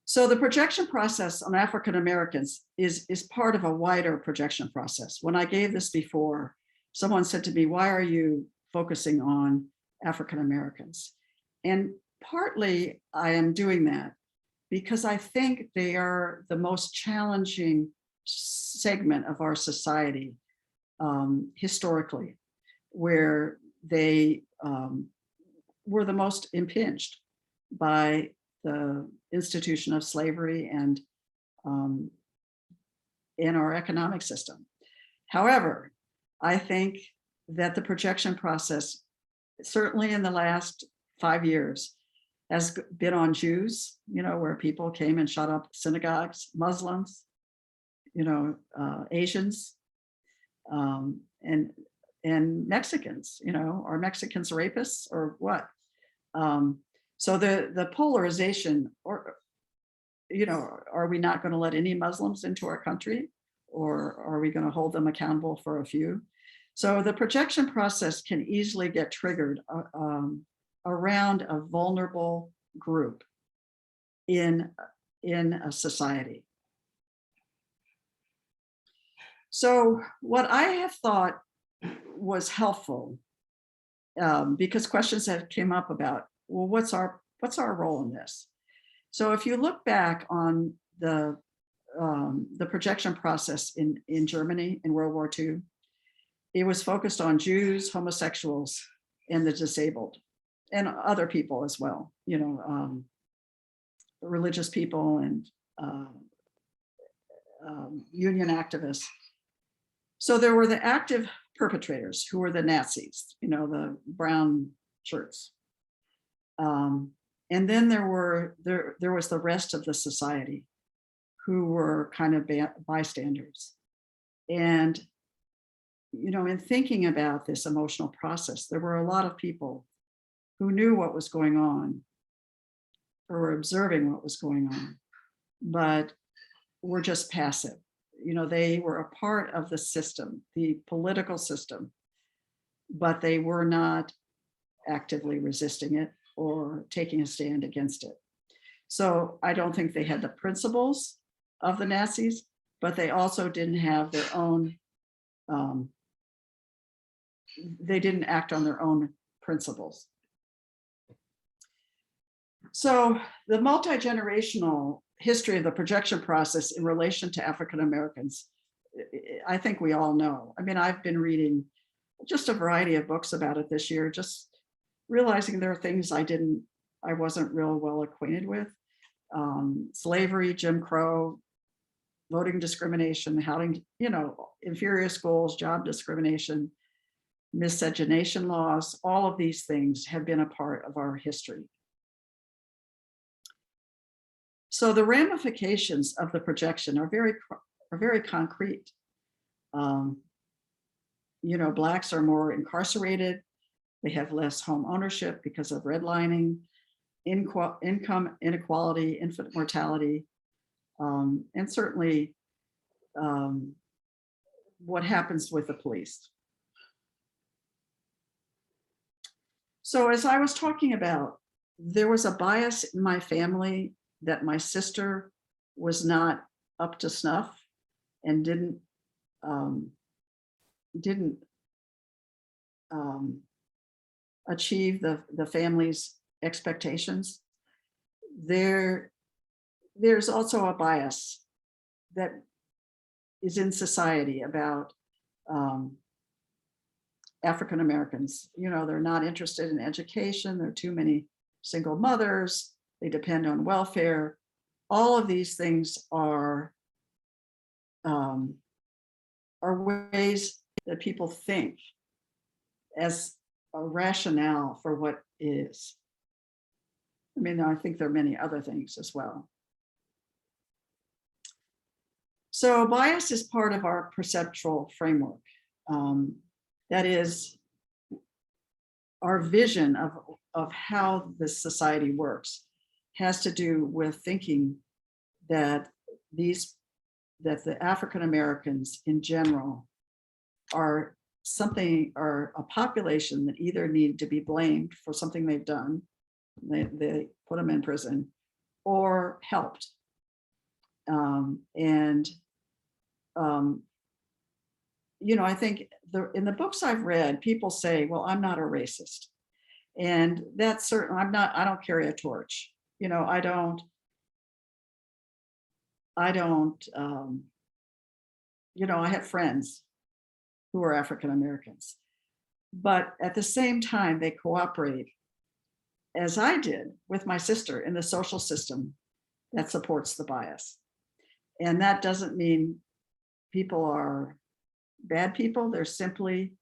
So the projection process on African Americans is part of a wider projection process. When I gave this before, someone said to me, why are you focusing on African Americans? And partly I am doing that because I think they are the most challenging segment of our society historically, where they were the most impinged by the institution of slavery and in our economic system. However, I think that the projection process, certainly in the last 5 years, has been on Jews, where people came and shut up synagogues, Muslims, Asians, and Mexicans, are Mexicans rapists or what? So the polarization, or, are we not going to let any Muslims into our country, or are we going to hold them accountable for a few? So the projection process can easily get triggered around a vulnerable group in a society. So what I have thought was helpful, because questions have came up about, well, what's our role in this? So if you look back on the projection process in Germany in World War II, it was focused on Jews, homosexuals, and the disabled, and other people as well, religious people and union activists. So there were the active perpetrators, who were the Nazis, the brown shirts. And then there was the rest of the society, who were kind of bystanders. And, in thinking about this emotional process, there were a lot of people who knew what was going on, or were observing what was going on, but were just passive. They were a part of the system, the political system, but they were not actively resisting it or taking a stand against it. So I don't think they had the principles of the Nazis, but they also didn't have their own, they didn't act on their own principles. So the multi-generational history of the projection process in relation to African Americans, I think we all know. I mean, I've been reading just a variety of books about it this year, just realizing there are things I wasn't real well acquainted with. Slavery, Jim Crow, voting discrimination, housing, inferior schools, job discrimination, miscegenation laws, all of these things have been a part of our history. So the ramifications of the projection are very concrete. You know, Blacks are more incarcerated. They have less home ownership because of redlining, income inequality, infant mortality, and certainly what happens with the police. So as I was talking about, there was a bias in my family that my sister was not up to snuff and didn't achieve the family's expectations. There's also a bias that is in society about African Americans. You know, they're not interested in education. There are too many single mothers. They depend on welfare. All of these things are ways that people think as a rationale for what is. I mean, I think there are many other things as well. So bias is part of our perceptual framework. That is our vision of how this society works has to do with thinking that the African Americans in general are a population that either need to be blamed for something they've done, they put them in prison, or helped. You know, I think in the books I've read, people say, well, I'm not a racist. And that's certain, I don't carry a torch. You know, I don't, you know, I have friends who are African Americans, but at the same time, they cooperate, as I did with my sister, in the social system that supports the bias. And that doesn't mean people are bad people. They're simply,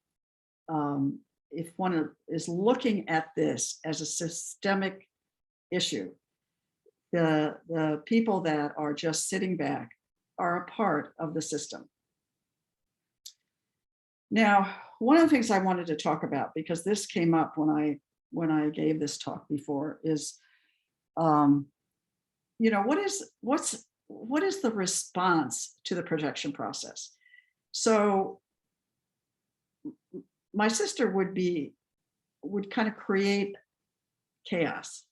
if one is looking at this as a systemic issue, the people that are just sitting back are a part of the system. Now, one of the things I wanted to talk about, because this came up when I gave this talk before, is, you know, what is the response to the projection process? So my sister would kind of create chaos.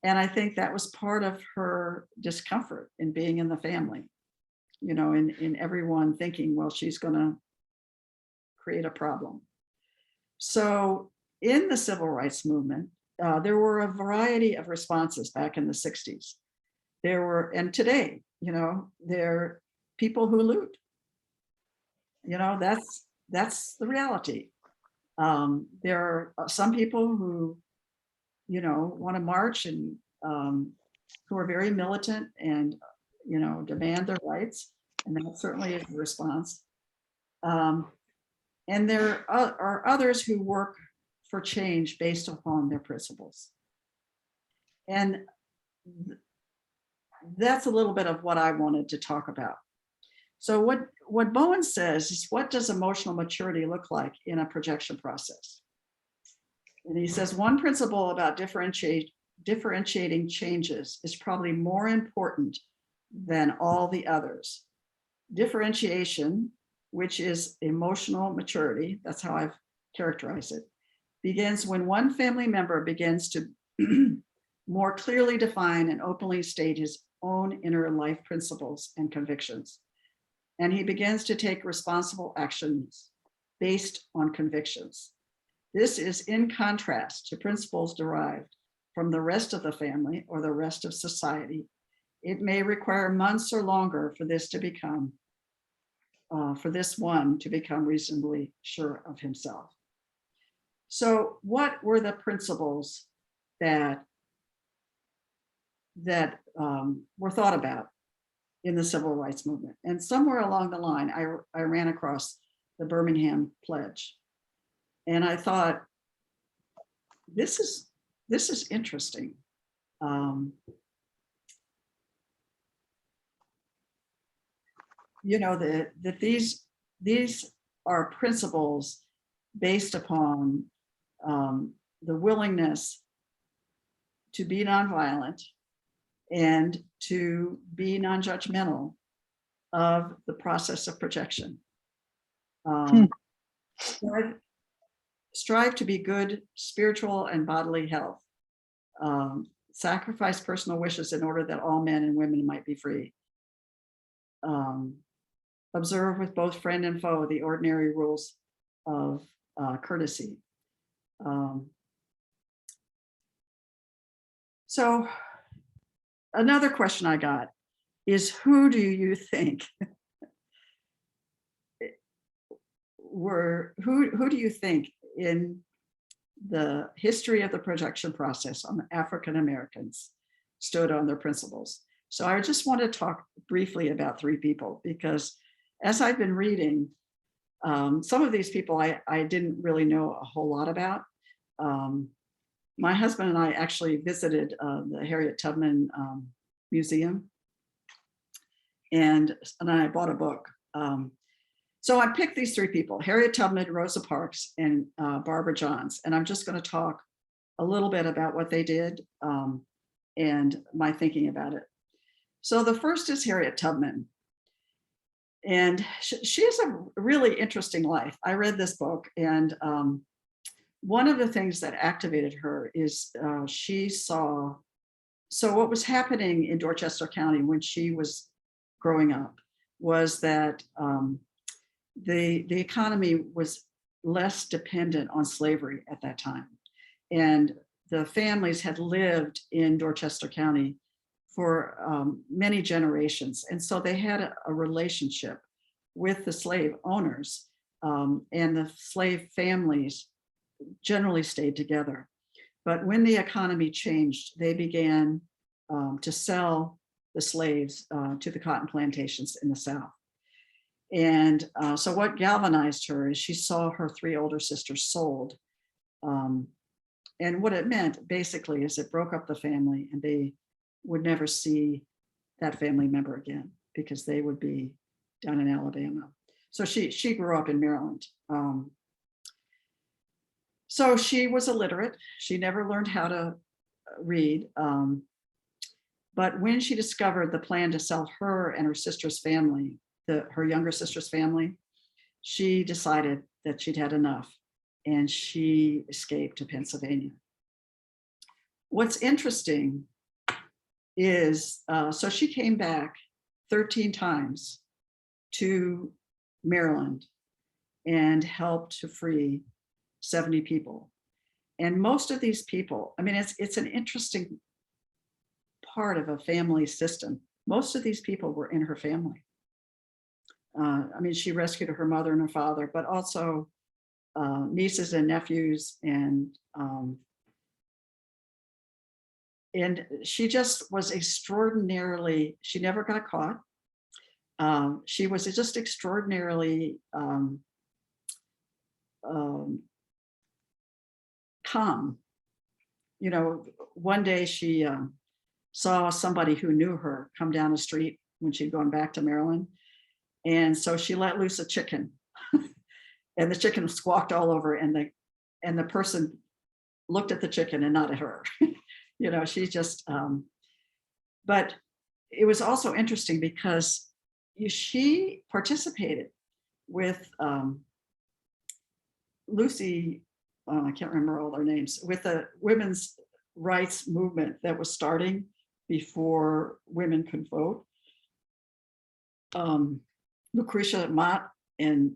And I think that was part of her discomfort in being in the family, you know, in everyone thinking, well, she's going to create a problem. So in the civil rights movement, there were a variety of responses back in the 60s. There were, and today, you know, there are people who loot. You know, that's the reality. There are some people who, you know, want to march and who are very militant and, you know, demand their rights. And that certainly is a response. And there are others who work for change based upon their principles. And that's a little bit of what I wanted to talk about. So what Bowen says is, what does emotional maturity look like in a projection process? And he says, one principle about differentiating changes is probably more important than all the others. Differentiation, which is emotional maturity, that's how I've characterized it, begins when one family member begins to more clearly define and openly state his own inner life principles and convictions. And he begins to take responsible actions based on convictions. This is in contrast to principles derived from the rest of the family or the rest of society. It may require months or longer for this to become, for this one to become reasonably sure of himself. So what were the principles that were thought about in the civil rights movement? And somewhere along the line, I ran across the Birmingham Pledge. And I thought, this is interesting. that these are principles based upon the willingness to be nonviolent and to be non-judgmental of the process of projection. Strive to be good spiritual and bodily health. Sacrifice personal wishes in order that all men and women might be free. Observe with both friend and foe the ordinary rules of courtesy. So another question I got is, who do you think who do you think in the history of the projection process on African Americans stood on their principles? So I just want to talk briefly about 3 people, because as I've been reading, some of these people I didn't really know a whole lot about. My husband and I actually visited the Harriet Tubman Museum, and I bought a book. So I picked these 3 people: Harriet Tubman, Rosa Parks, and Barbara Johns. And I'm just going to talk a little bit about what they did and my thinking about it. So the first is Harriet Tubman. And she has a really interesting life. I read this book, and one of the things that activated her is she saw, so what was happening in Dorchester County when she was growing up was that the economy was less dependent on slavery at that time. And the families had lived in Dorchester County for many generations. And so they had a relationship with the slave owners, and the slave families generally stayed together. But when the economy changed, they began to sell the slaves to the cotton plantations in the South. And so what galvanized her is she saw her 3 older sisters sold. And what it meant basically is it broke up the family, and they would never see that family member again because they would be down in Alabama. So she grew up in Maryland. So she was illiterate. She never learned how to read. But when she discovered the plan to sell her and her sister's family, her younger sister's family, she decided that she'd had enough, and she escaped to Pennsylvania. What's interesting is, so she came back 13 times to Maryland and helped to free 70 people. And most of these people, I mean, it's an interesting part of a family system. Most of these people were in her family. I mean, she rescued her mother and her father, but also nieces and nephews, and she just was extraordinarily, she never got caught. She was just extraordinarily calm. You know, one day she saw somebody who knew her come down the street when she'd gone back to Maryland. And so she let loose a chicken and the chicken squawked all over, and the person looked at the chicken and not at her. You know, she just, but it was also interesting because she participated with Lucy, I can't remember all their names, with the women's rights movement that was starting before women could vote. Lucretia Mott and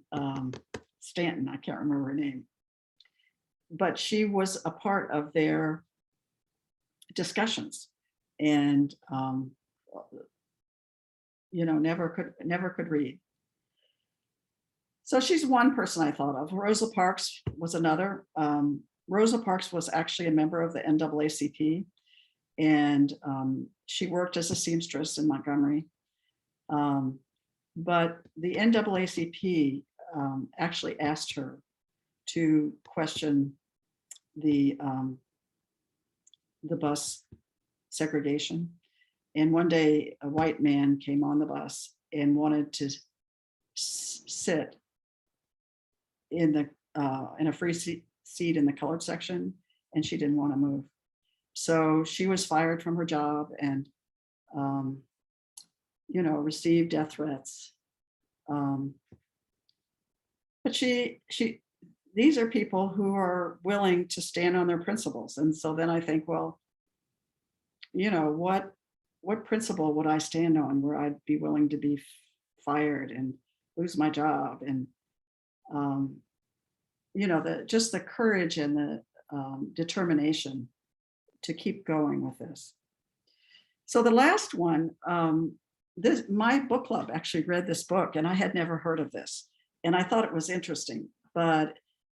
Stanton, I can't remember her name, but she was a part of their discussions, and you know, never could read. So she's one person I thought of. Rosa Parks was another. Rosa Parks was actually a member of the NAACP, and she worked as a seamstress in Montgomery. But the NAACP actually asked her to question the bus segregation. And one day a white man came on the bus and wanted to sit in a free seat in the colored section, and she didn't want to move. So she was fired from her job and, received death threats. But these are people who are willing to stand on their principles. And so then I think, well, what principle would I stand on where I'd be willing to be fired and lose my job? And, just the courage and the determination to keep going with this. So the last one, my book club actually read this book, and I had never heard of this. And I thought it was interesting, but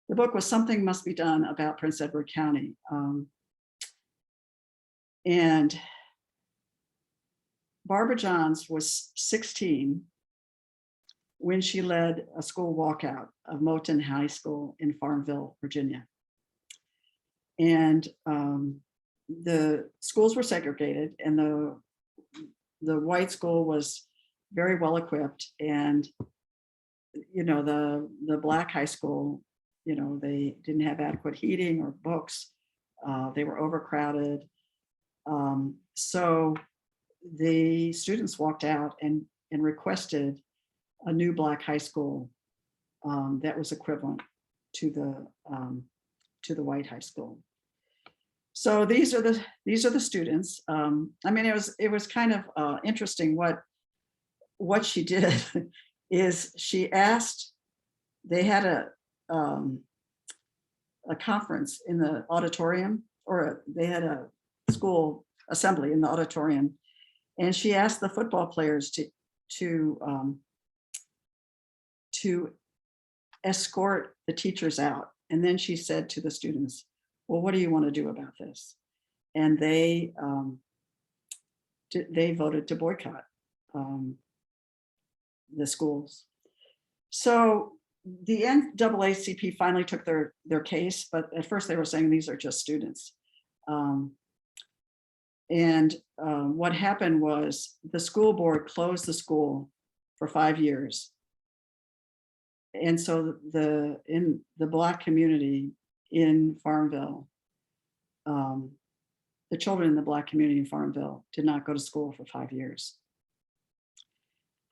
the book was Something Must Be Done About Prince Edward County. And Barbara Johns was 16 when she led a school walkout of Moton High School in Farmville, Virginia. And the schools were segregated, and the white school was very well equipped, and the black high school, they didn't have adequate heating or books. They were overcrowded. So the students walked out and requested a new black high school that was equivalent to the white high school. So these are the students. It was kind of interesting what she did. Is she asked, they had a conference in the auditorium, or they had a school assembly in the auditorium, and she asked the football players to escort the teachers out. And then she said to the students, well, what do you want to do about this? And they voted to boycott the schools. So the NAACP finally took their case, but at first they were saying these are just students. What happened was the school board closed the school for 5 years. And so in the Black community in Farmville, the children in the Black community in Farmville did not go to school for 5 years.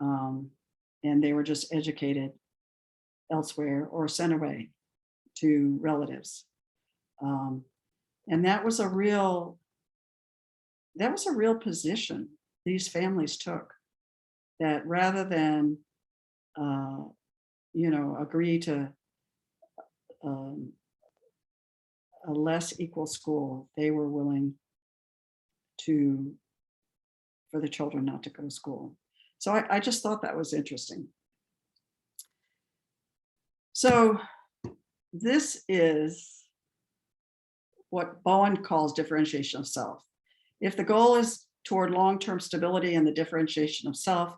And they were just educated elsewhere or sent away to relatives. And that was a real position these families took, that rather than agree to a less equal school, they were willing for the children not to go to school. So I just thought that was interesting. So this is what Bowen calls differentiation of self. If the goal is toward long-term stability and the differentiation of self,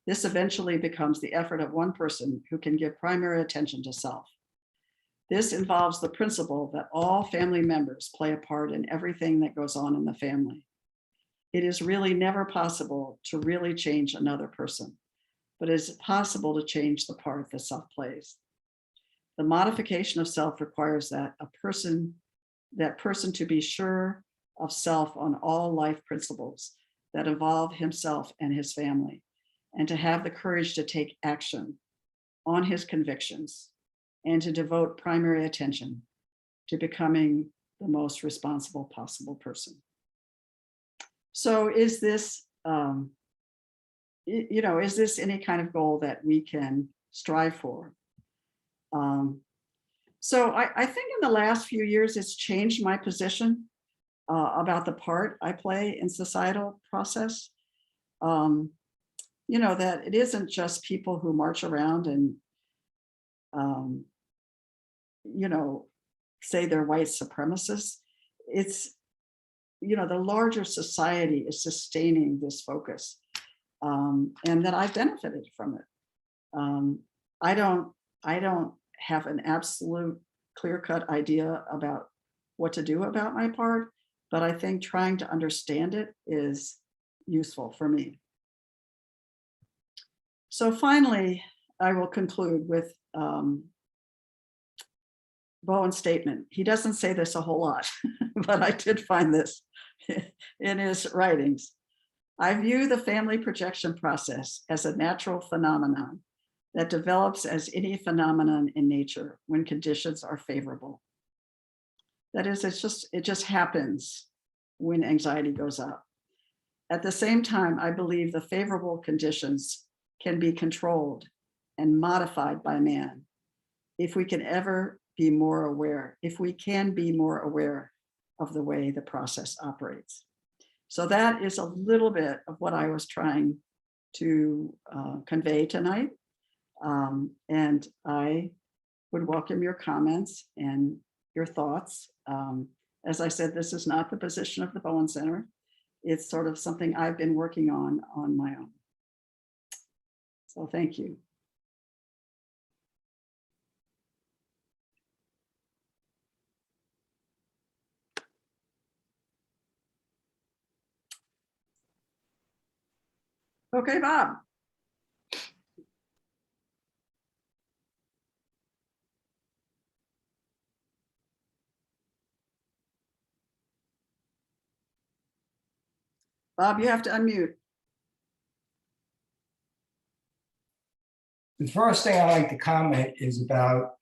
this eventually becomes the effort of one person who can give primary attention to self. This involves the principle that all family members play a part in everything that goes on in the family. It is really never possible to really change another person, but it is possible to change the part that self plays. The modification of self requires that person to be sure of self on all life principles that involve himself and his family, and to have the courage to take action on his convictions and to devote primary attention to becoming the most responsible possible person. So is this, is this any kind of goal that we can strive for? So I think in the last few years, it's changed my position about the part I play in societal process. That it isn't just people who march around and, say they're white supremacists. It's, the larger society is sustaining this focus, and that I've benefited from it. I don't have an absolute clear-cut idea about what to do about my part, but I think trying to understand it is useful for me. So finally, I will conclude with Bowen's statement. He doesn't say this a whole lot, but I did find this in his writings. I view the family projection process as a natural phenomenon that develops as any phenomenon in nature when conditions are favorable. That is, it just happens when anxiety goes up. At the same time, I believe the favorable conditions can be controlled and modified by man if we can ever be more aware, if we can be more aware of the way the process operates. So that is a little bit of what I was trying to convey tonight. And I would welcome your comments and your thoughts. As I said, this is not the position of the Bowen Center. It's sort of something I've been working on my own. So thank you. Okay, Bob. Bob, you have to unmute. The first thing I like to comment is about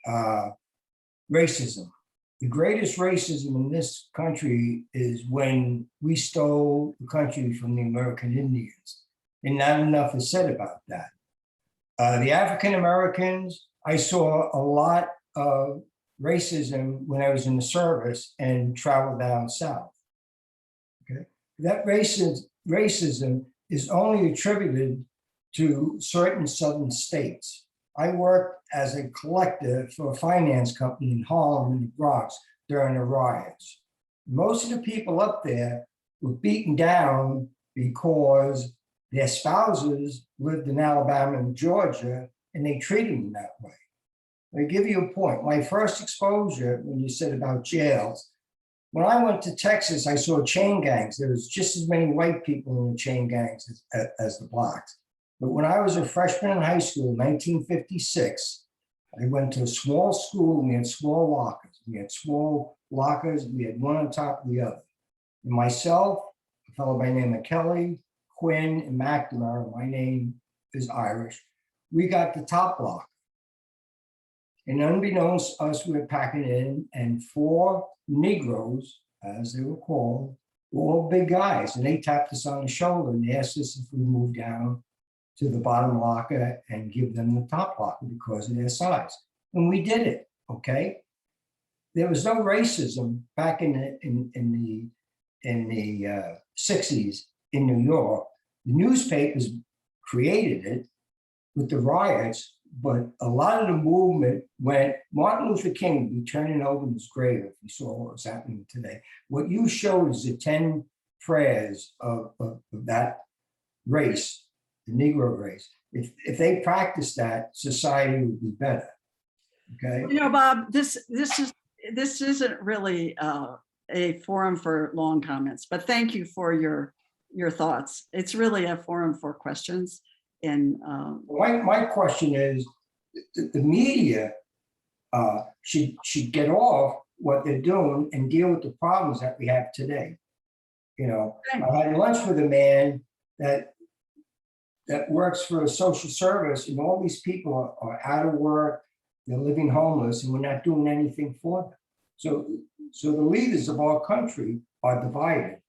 racism. The greatest racism in this country is when we stole the country from the American Indians. And not enough is said about that. The African Americans, I saw a lot of racism when I was in the service and traveled down south. Okay, that racism is only attributed to certain southern states. I worked as a collector for a finance company in Harlem and the Bronx during the riots. Most of the people up there were beaten down because their spouses lived in Alabama and Georgia, and they treated them that way. I'll give you a point. My first exposure, when you said about jails, when I went to Texas, I saw chain gangs. There was just as many white people in the chain gangs as the blacks. But when I was a freshman in high school in 1956, I went to a small school and we had small lockers. We had small lockers, we had one on top of the other. And myself, a fellow by the name of Kelly, Quinn, and McNamara, my name is Irish, we got the top locker. And unbeknownst to us, we were packing in, and 4 Negroes, as they were called, were all big guys. And they tapped us on the shoulder and they asked us if we moved down to the bottom locker and give them the top locker because of their size. And we did it, okay? There was no racism back in the 60s in New York. The newspapers created it with the riots, but a lot of the movement when Martin Luther King would be turning over his grave, if you saw what was happening today. What you showed is the 10 prayers of that race, the Negro race. If they practiced that, society would be better. Okay. You know, Bob, this isn't really a forum for long comments, but thank you for your thoughts. It's really a forum for questions. And my question is, the media should get off what they're doing and deal with the problems that we have today. You know, I had lunch with a man that works for a social service, and all these people are out of work, they're living homeless, and we're not doing anything for them. So the leaders of our country are divided,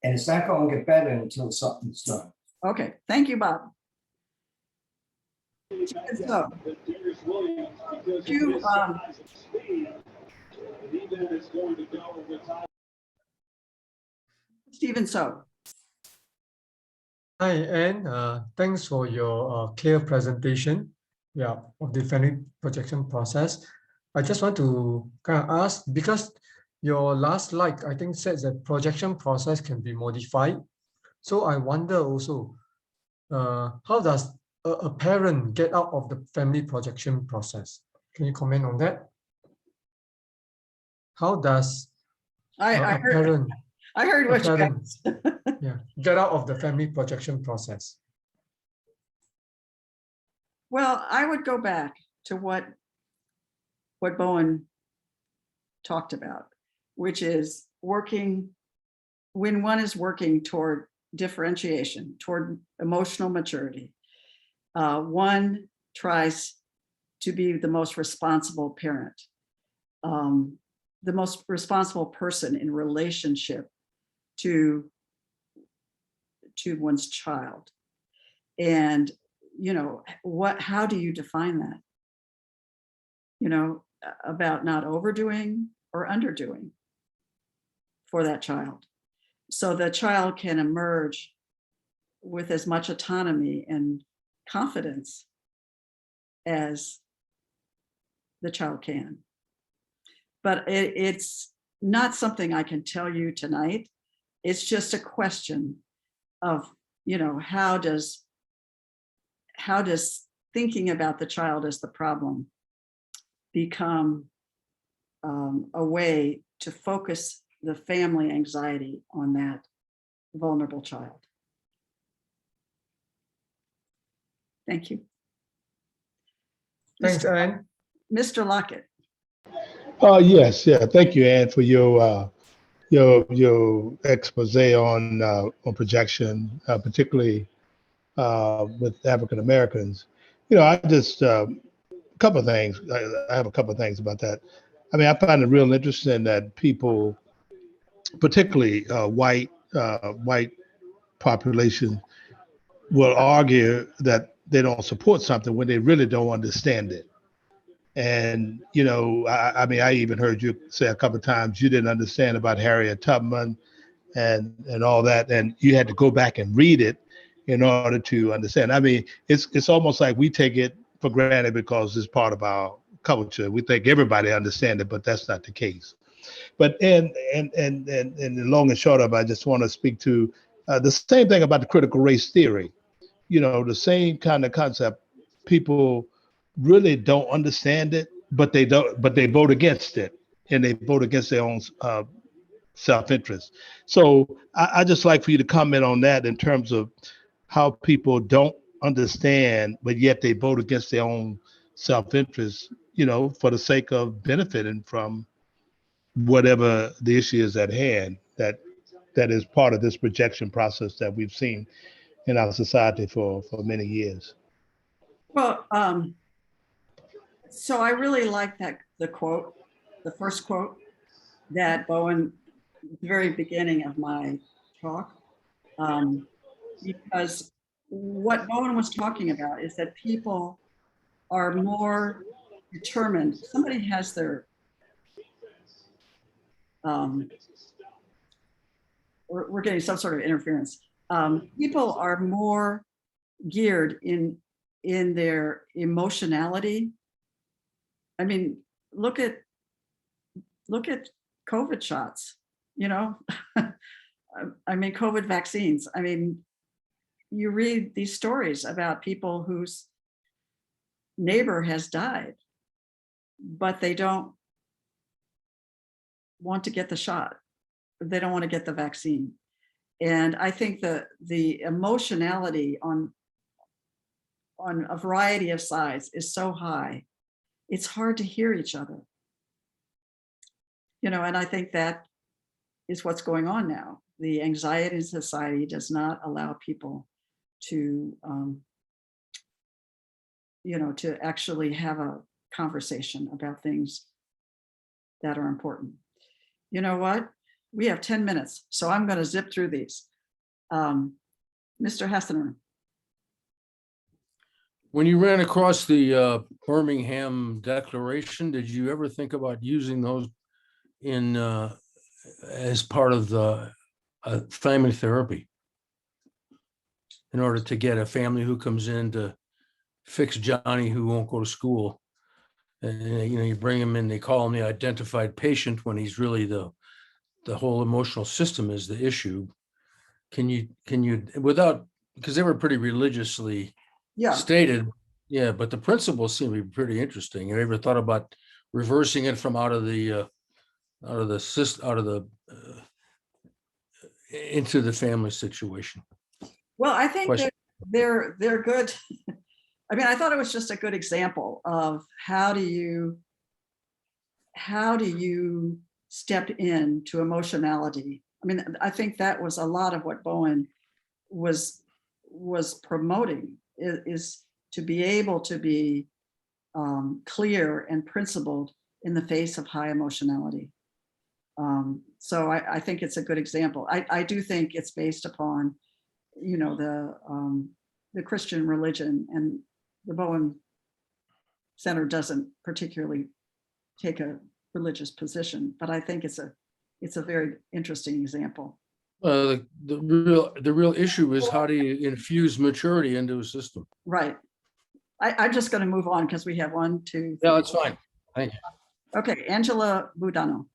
and it's not going to get better until something's done. okay, thank you, Bob. So, Stephen So. Hi, Anne. Thanks for your clear presentation of the family projection process. I just want to kind of ask, because your last slide, I think, says that projection process can be modified. So I wonder also, how does a parent get out of the family projection process? Can you comment on that? How does I heard what you asked. get out of the family projection process? Well, I would go back to what Bowen talked about, which is working, when one is working toward differentiation, toward emotional maturity, one tries to be the most responsible parent, the most responsible person in relationship to one's child. And, you know, how do you define that? You know, about not overdoing or underdoing for that child, so the child can emerge with as much autonomy and confidence as the child can. But it's not something I can tell you tonight. It's just a question of, you know, how does thinking about the child as the problem become a way to focus the family anxiety on that vulnerable child. Thank you. Thanks, Anne. Mr. Lockett. Yes, yeah. Thank you, Ann, for your expose on projection, particularly with African Americans. You know, I just a couple of things. I have a couple of things about that. I mean, I find it real interesting that people, particularly white population, will argue that they don't support something when they really don't understand it. And, you know, I mean, I even heard you say a couple of times you didn't understand about Harriet Tubman and all that, and you had to go back and read it in order to understand. I mean, it's almost like we take it for granted because it's part of our culture. We think everybody understands it, but that's not the case. But and the long and short of it, I just want to speak to the same thing about the critical race theory. You know, the same kind of concept. People really don't understand it, but they vote against it, and they vote against their own self-interest. So I just like for you to comment on that in terms of how people don't understand, but yet they vote against their own self-interest, you know, for the sake of benefiting from whatever the issue is at hand that is part of this projection process that we've seen in our society for many years. Well, so I really like that, the first quote that Bowen, the very beginning of my talk, because what Bowen was talking about is that people are more determined. Somebody has their, we're getting some sort of interference. People are more geared in their emotionality. I mean, look at COVID shots, you know. I mean, COVID vaccines. I mean, you read these stories about people whose neighbor has died, but they don't want to get the shot. They don't want to get the vaccine. And I think the emotionality on a variety of sides is so high, it's hard to hear each other. You know, and I think that is what's going on now. The anxiety in society does not allow people to, you know, to actually have a conversation about things that are important. You know what? We have 10 minutes, so I'm going to zip through these. Mr. Hessener. When you ran across the Birmingham Declaration, did you ever think about using those in as part of the family therapy in order to get a family who comes in to fix Johnny who won't go to school? And you know, you bring him in, they call him the identified patient when he's really the whole emotional system is the issue. Can you without, because they were pretty religiously stated, yeah, but the principles seem to be pretty interesting. Have you ever thought about reversing it from out of the into the family situation? Well, I think they're good. I mean, I thought it was just a good example of how do you step into emotionality. I mean, I think that was a lot of what Bowen was promoting, is to be able to be clear and principled in the face of high emotionality. So I think it's a good example. I do think it's based upon, you know, the Christian religion, and the Bowen Center doesn't particularly take a religious position, but I think it's a very interesting example. The real issue is how do you infuse maturity into a system? Right. I'm just going to move on because we have 1, 2, 3. Yeah, that's fine. Thank you. Okay, Angela Budano.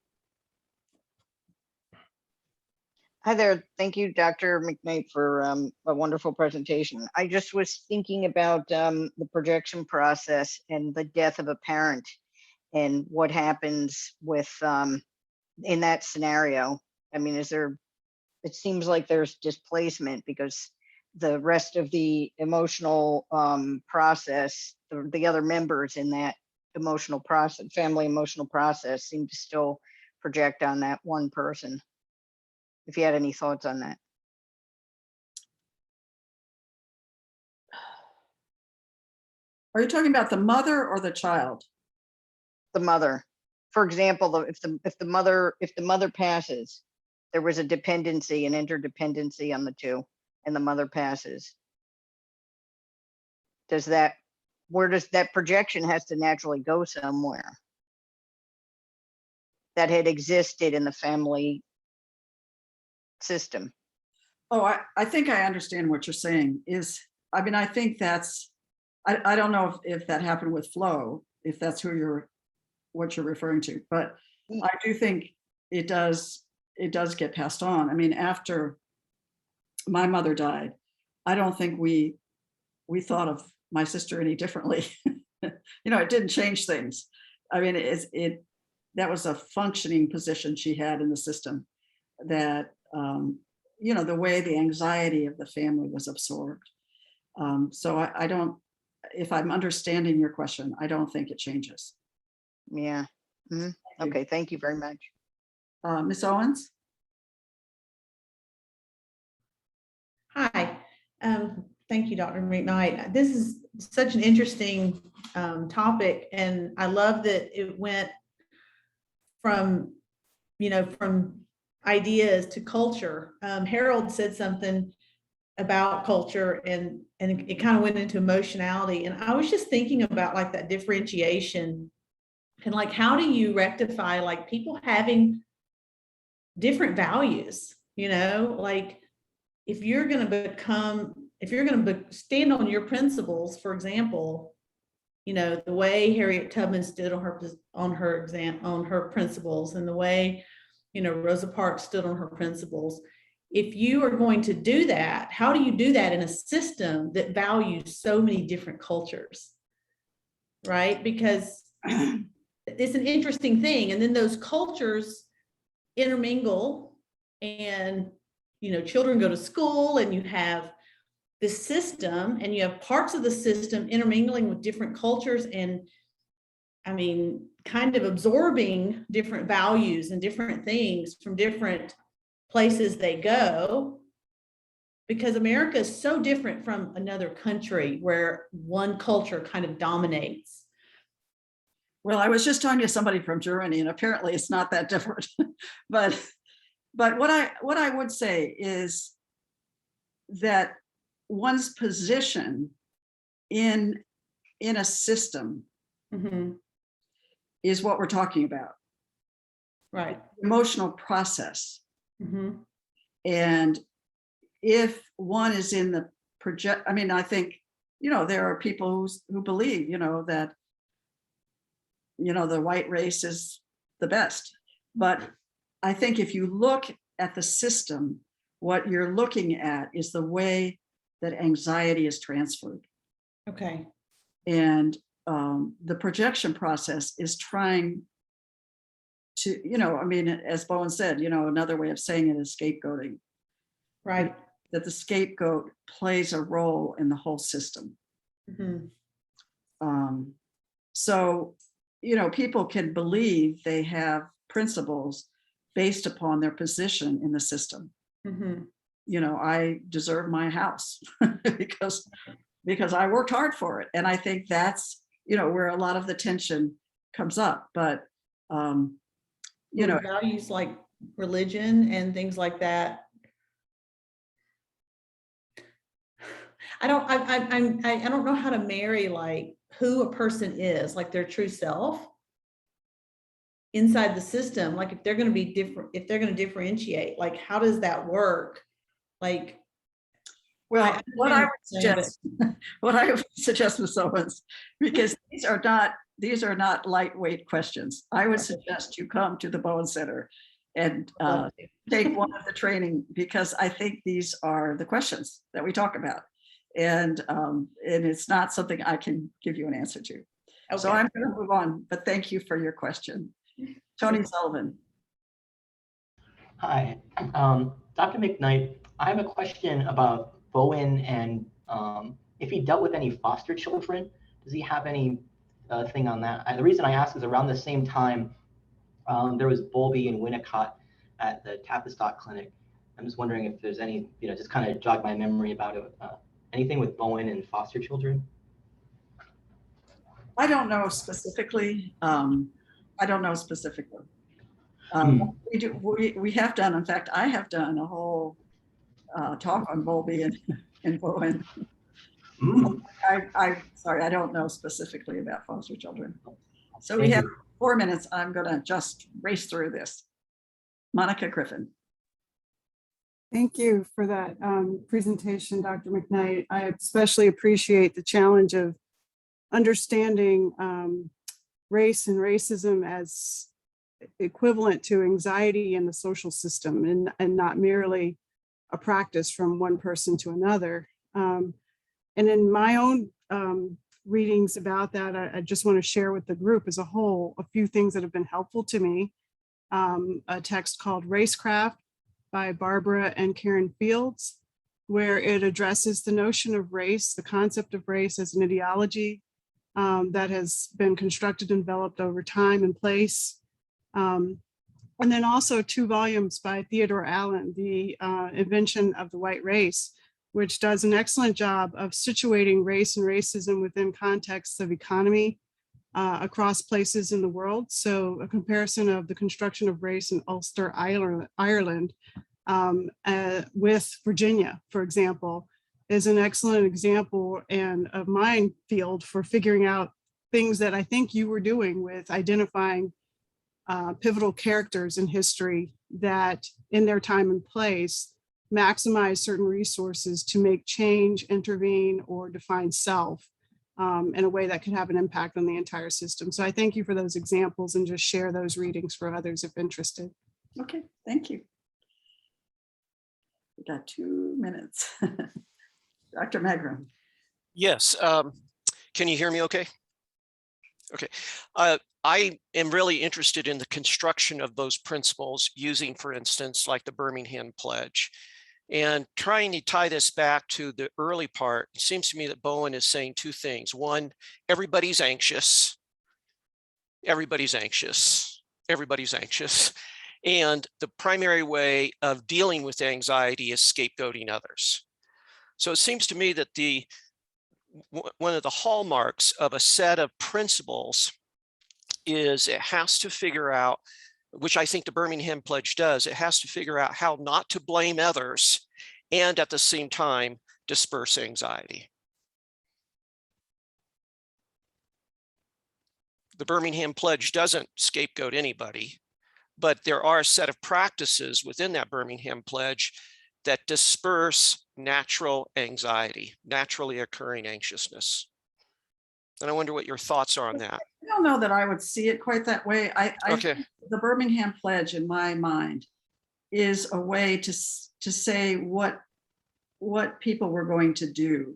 Hi there. Thank you, Dr. McKnight, for a wonderful presentation. I just was thinking about the projection process and the death of a parent and what happens with in that scenario. I mean, it seems like there's displacement because the rest of the emotional process, the other members in that emotional process, family emotional process, seem to still project on that one person. If you had any thoughts on that. Are you talking about the mother or the child? The mother, for example, if the mother passes, there was a dependency, an interdependency on the two, and the mother passes. Where does that projection has to naturally go somewhere that had existed in the family system? Oh, I think I understand what you're saying. I mean, I think I don't know if that happened with Flo, if that's what you're referring to, but I do think it does get passed on. I mean, after my mother died, I don't think we thought of my sister any differently. You know, it didn't change things. I mean, that was a functioning position she had in the system, that you know, the way the anxiety of the family was absorbed. So I don't, if I'm understanding your question, I don't think it changes. Yeah. Okay, thank you very much. Ms. Owens? Hi, thank you, Dr. McKnight. This is such an interesting topic, and I love that it went from, you know, from ideas to culture. Harold said something about culture, and it kind of went into emotionality. And I was just thinking about like that differentiation, and like, how do you rectify like people having different values, you know, like if you're going to stand on your principles, for example, you know, the way Harriet Tubman stood on her principles, and the way, you know, Rosa Parks stood on her principles. If you are going to do that, how do you do that in a system that values so many different cultures, right? Because it's an interesting thing. And then those cultures intermingle, and, you know, children go to school, and you have this system, and you have parts of the system intermingling with different cultures, and I mean, kind of absorbing different values and different things from different places they go, because America is so different from another country where one culture kind of dominates. Well, I was just talking to somebody from Germany, and apparently it's not that different. but what I would say is that one's position in a system is what we're talking about. Right. Emotional process. And if one is in the I mean, I think, you know, there are people who believe, you know, that, you know, the white race is the best. But I think if you look at the system, what you're looking at is the way that anxiety is transferred. Okay. And the projection process is trying to, you know, I mean, as Bowen said, you know, another way of saying it is scapegoating. Right. That the scapegoat plays a role in the whole system. So, you know, people can believe they have principles based upon their position in the system. Mhm. You know, I deserve my house because I worked hard for it. And I think that's, you know, where a lot of the tension comes up. But, you know, Values like religion and things like that. I don't know how to marry like who a person is, like their true self inside the system. Like if they're going to be different, if they're going to differentiate, like how does that work? Like, well, what I would understand suggest, what I would suggest, Ms. Owens, because these are not lightweight questions. I would suggest you come to the Bowen Center and take one of the training, because I think these are the questions that we talk about. And it's not something I can give you an answer to. Okay. So I'm going to move on, but thank you for your question. Tony Sullivan. Hi, Dr. McKnight. I have a question about Bowen and if he dealt with any foster children. Does he have any thing on that? The reason I ask is around the same time there was Bowlby and Winnicott at the Tavistock Clinic. I'm just wondering if there's any, you know, just kind of jog my memory about it. Anything with Bowen and foster children? I don't know specifically. I don't know specifically. We have done, in fact, I have done a whole talk on Bowlby and Bowen. I'm sorry, I don't know specifically about foster children. So we have 4 minutes. I'm going to just race through this. Monica Griffin. Thank you for that presentation, Dr. McKnight. I especially appreciate the challenge of understanding race and racism as equivalent to anxiety in the social system and not merely a practice from one person to another. And in my own readings about that, I just want to share with the group as a whole a few things that have been helpful to me. A text called Racecraft by Barbara and Karen Fields, where it addresses the notion of race, the concept of race as an ideology that has been constructed and developed over time and place. And then also 2 volumes by Theodore Allen, The Invention of the White Race, which does an excellent job of situating race and racism within contexts of economy across places in the world. So a comparison of the construction of race in Ulster, Ireland with Virginia, for example, is an excellent example and a minefield for figuring out things that I think you were doing with identifying pivotal characters in history that in their time and place maximize certain resources to make change, intervene, or define self in a way that could have an impact on the entire system. So I thank you for those examples and just share those readings for others if interested. Okay, thank you. We got 2 minutes. Dr. Magrum. Yes. Can you hear me okay? Okay. I am really interested in the construction of those principles using, for instance, like the Birmingham Pledge. And trying to tie this back to the early part, it seems to me that Bowen is saying 2 things. One, everybody's anxious. Everybody's anxious. Everybody's anxious. And the primary way of dealing with anxiety is scapegoating others. So it seems to me that one of the hallmarks of a set of principles is it has to figure out, which I think the Birmingham Pledge does, it has to figure out how not to blame others and at the same time disperse anxiety. The Birmingham Pledge doesn't scapegoat anybody, but there are a set of practices within that Birmingham Pledge that disperse natural anxiety, naturally occurring anxiousness. And I wonder what your thoughts are on that. I don't know that I would see it quite that way. Okay. The Birmingham Pledge, in my mind, is a way to say what people were going to do.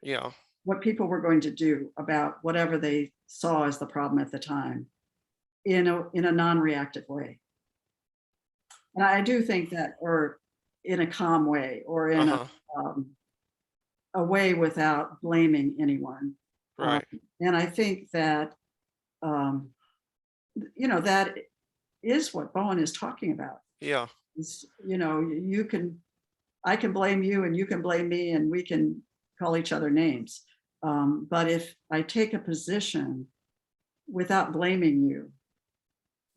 Yeah. What people were going to do about whatever they saw as the problem at the time in a non-reactive way. And I do think that, or in a calm way, or in a way without blaming anyone. Right. And I think that, that is what Bowen is talking about. Yeah. I can blame you and you can blame me and we can call each other names. But if I take a position without blaming you,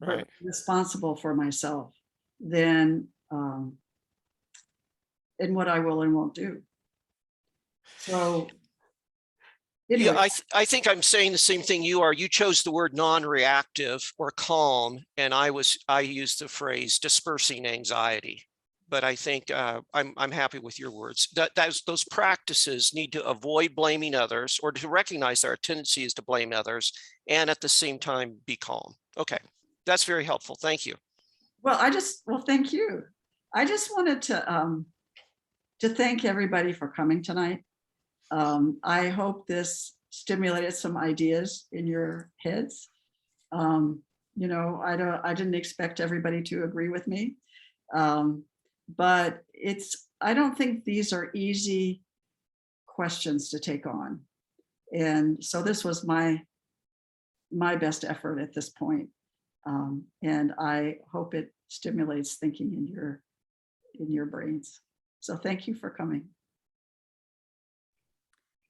Right. but responsible for myself, then and what I will and won't do. So anyway. Yeah, I think I'm saying the same thing you are. You chose the word non-reactive or calm, and I used the phrase dispersing anxiety. But I think I'm happy with your words. Those practices need to avoid blaming others, or to recognize our tendency is to blame others, and at the same time be calm. Okay, that's very helpful. Thank you. Well, thank you. I just wanted to thank everybody for coming tonight. I hope this stimulated some ideas in your heads. I didn't expect everybody to agree with me, but I don't think these are easy questions to take on, and so this was my best effort at this point, and I hope it stimulates thinking in your brains. So thank you for coming.